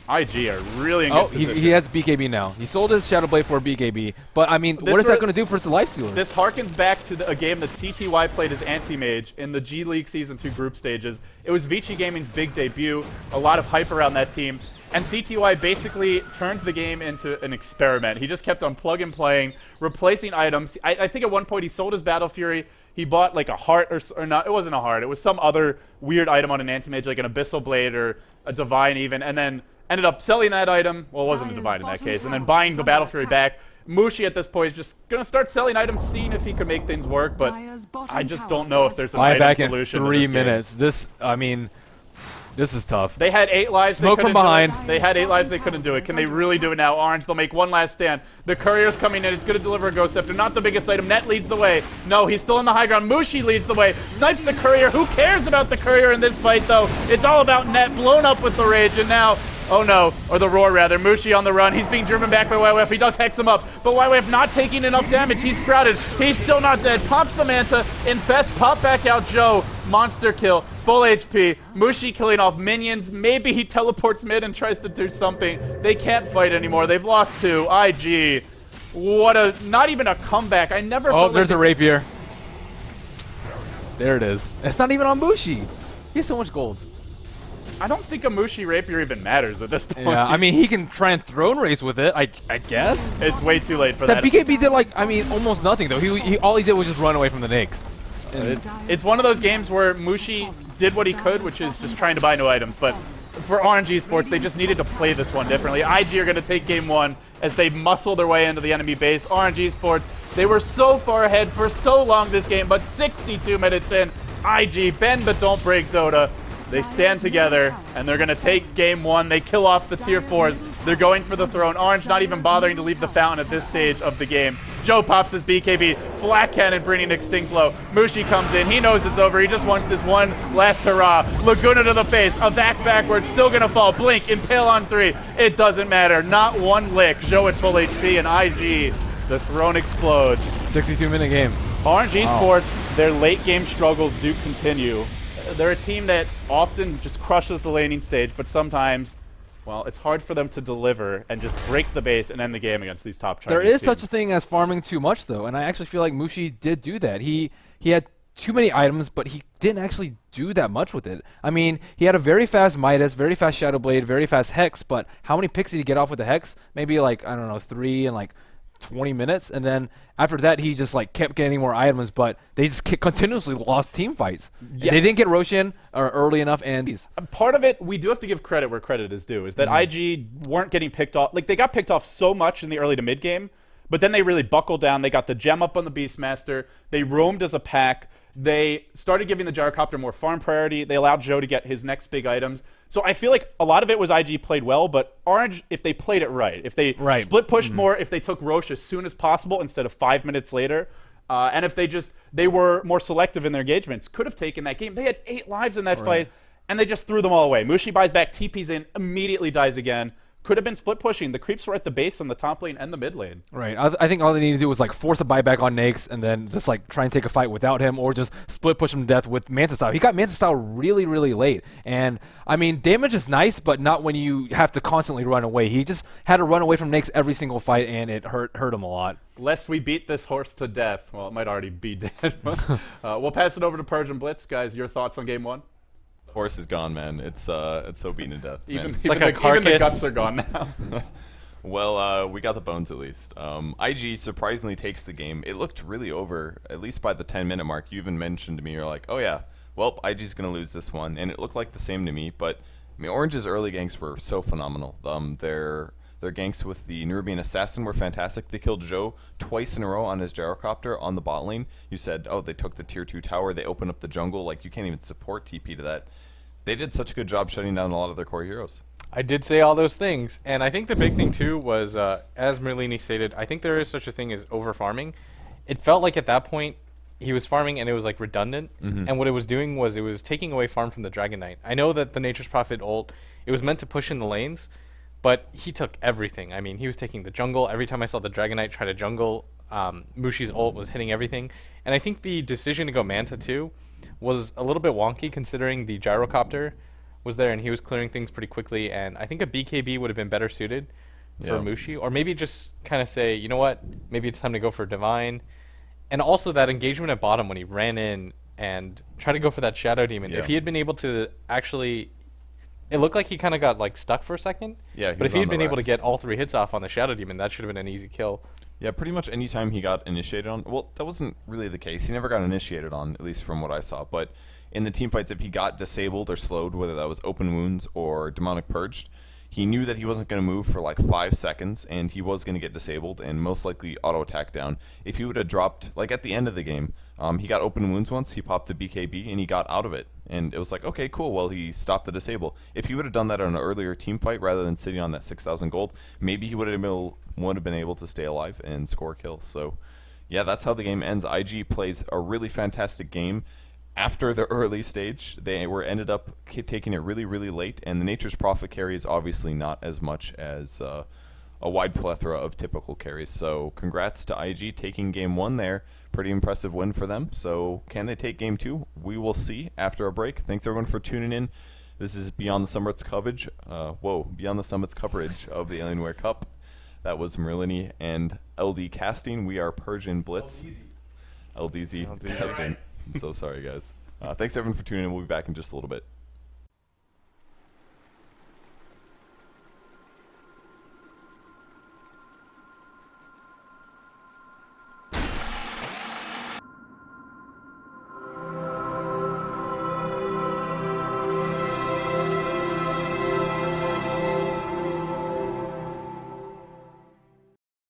IG are really in good position. He has BKB now. He sold his Shadow Blade for BKB. But, I mean, what is that going to do for his Life Stealer? This harkens back to a game that CTY played as Anti-Mage in the G League Season 2 group stages. It was Vici Gaming's big debut. A lot of hype around that team. And CTY basically turned the game into an experiment. He just kept on plug and playing, replacing items. I think at one point he sold his Battle Fury. He bought like a heart or not. It wasn't a heart. It was some other weird item on an Anti-Mage, like an Abyssal Blade or a Divine even. And then ended up selling that item. Well, it wasn't a Divine in that case. And then buying the Battle Fury back. Mushi at this point is just going to start selling items, seeing if he can make things work. But I just don't know if there's an item solution. Buy back in 3 minutes. This, I mean... This is tough. They had 8 lives. Smoke from behind. They had 8 lives. They couldn't do it. Can they really do it now? Orange, they'll make one last stand. The Courier's coming in. It's going to deliver a Ghost Scepter. Not the biggest item. Net leads the way. No, he's still in the high ground. Mushi leads the way. Snipes the Courier. Who cares about the Courier in this fight, though? It's all about Net blown up with the Rage. And now Oh no, or the roar rather. Mushi on the run. He's being driven back by YWF. He does hex him up, but YWF not taking enough damage. He's sprouted. He's still not dead. Pops the Manta. Infest, pop back out Joe. Monster kill. Full HP. Mushi killing off minions. Maybe he teleports mid and tries to do something. They can't fight anymore. They've lost 2. IG. What a, not even a comeback. I never Oh, felt there's like a rapier. There it is. It's not even on Mushi. He has so much gold. I don't think a Mushi rapier even matters at this point. Yeah, I mean, he can try and throne race with it, I guess. It's way too late for That that. BKB did, like, I mean, almost nothing, though. He all he did was just run away from the Nyx. It's one of those games where Mushi did what he could, which is just trying to buy new items. But for RNG Sports, they just needed to play this one differently. IG are going to take game 1 as they muscle their way into the enemy base. RNG Sports, they were so far ahead for so long this game, but 62 minutes in, IG, bend but don't break Dota. They stand together, and they're going to take game 1. They kill off the tier 4s. They're going for the throne. Orange not even bothering to leave the fountain at this stage of the game. Joe pops his BKB. Flat Cannon bringing Extinct Blow. Mushi comes in. He knows it's over. He just wants this one last hurrah. Laguna to the face. A backwards. Still going to fall. Blink. Impale on 3. It doesn't matter. Not one lick. Joe at full HP, and IG. The throne explodes. 62-minute game. RNG Sports, their late game struggles do continue. They're a team that often just crushes the laning stage, but sometimes, well, it's hard for them to deliver and just break the base and end the game against these top Chinese There is teams. such a thing as farming too much, though, and I actually feel like Mushi did do that. He had too many items, but he didn't actually do that much with it. I mean, he had a very fast Midas, very fast Shadow Blade, very fast Hex, but how many picks did he get off with the Hex? Maybe, like, I don't know, 3 and, like, 20 minutes, and then after that he just like kept getting more items, but they just continuously lost team fights. Yeah. They didn't get Roshan early enough, and part of it, we do have to give credit where credit is due, is that IG weren't getting picked off. Like, they got picked off so much in the early to mid game, but then they really buckled down. They got the gem up on the Beastmaster. They roamed as a pack. They started giving the gyrocopter more farm priority. They allowed Joe to get his next big items. So I feel like a lot of it was IG played well, but Orange, if they played it right, if they split pushed more, if they took Roche as soon as possible instead of 5 minutes later, and if they were more selective in their engagements, could have taken that game. They had 8 lives in that fight, and they just threw them all away. Mushi buys back, TP's in, immediately dies again. Could have been split pushing. The creeps were at the base on the top lane and the mid lane. Right. I think all they need to do was like force a buyback on Nyx and then just like try and take a fight without him, or just split push him to death with Manta Style. He got Manta Style really, really late. And I mean, damage is nice, but not when you have to constantly run away. He just had to run away from Nyx every single fight, and it hurt him a lot. Lest we beat this horse to death. Well, it might already be dead. We'll pass it over to Purge and Blitz. Guys, your thoughts on game 1? Horse is gone, man. It's so beaten to death. Even, man. like a even the carcass. guts are gone now. Well, we got the bones at least. IG surprisingly takes the game. It looked really over, at least by the 10-minute mark. You even mentioned to me, you're like, oh yeah, well, IG's going to lose this one. And it looked like the same to me. But, I mean, Orange's early ganks were so phenomenal. Their ganks with the Nerubian Assassin were fantastic. They killed Joe twice in a row on his gyrocopter on the bot lane. You said, oh, they took the tier 2 tower. They opened up the jungle. Like, you can't even support TP to that. They did such a good job shutting down a lot of their core heroes. I did say all those things, and I think the big thing too was, as Merlini stated, I think there is such a thing as over farming. It felt like at that point he was farming and it was like redundant, and what it was doing was it was taking away farm from the Dragon Knight. I know that the Nature's Prophet ult, it was meant to push in the lanes, but he took everything. I mean, he was taking the jungle. Every time I saw the Dragon Knight try to jungle, Mushi's ult was hitting everything, and I think the decision to go Manta too was a little bit wonky considering the gyrocopter was there and he was clearing things pretty quickly, and I think a BKB would have been better suited for Mushi, or maybe just kind of say, you know what, maybe it's time to go for Divine. And also that engagement at bottom when he ran in and tried to go for that Shadow Demon. If he had been able to actually, it looked like he kind of got like stuck for a second. Yeah, but if he had been able to get all 3 hits off on the Shadow Demon, that should have been an easy kill. Yeah, pretty much any time he got initiated on, well, that wasn't really the case. He never got initiated on, at least from what I saw. But in the team fights, if he got disabled or slowed, whether that was open wounds or demonic purged, he knew that he wasn't going to move for like 5 seconds, and he was going to get disabled and most likely auto attack down. If he would have dropped, like at the end of the game, he got open wounds once, he popped the BKB, and he got out of it. And it was like, okay, cool, well, he stopped the disable. If he would have done that on an earlier team fight rather than sitting on that 6,000 gold, maybe he would have been able to stay alive and score a kill. So, yeah, that's how the game ends. IG plays a really fantastic game. after the early stage. They were ended up taking it really, really late, and the Nature's Prophet carry is obviously not as much as a wide plethora of typical carries. So congrats to IG taking game 1 there. Pretty impressive win for them. So can they take game 2? We will see after a break. Thanks everyone for tuning in. This is Beyond the Summit's coverage. Beyond the Summit's coverage of the Alienware Cup. That was Merlini and LD casting. We are Purge and Blitz. LDZ casting. I'm so sorry, guys. Thanks everyone for tuning in. We'll be back in just a little bit.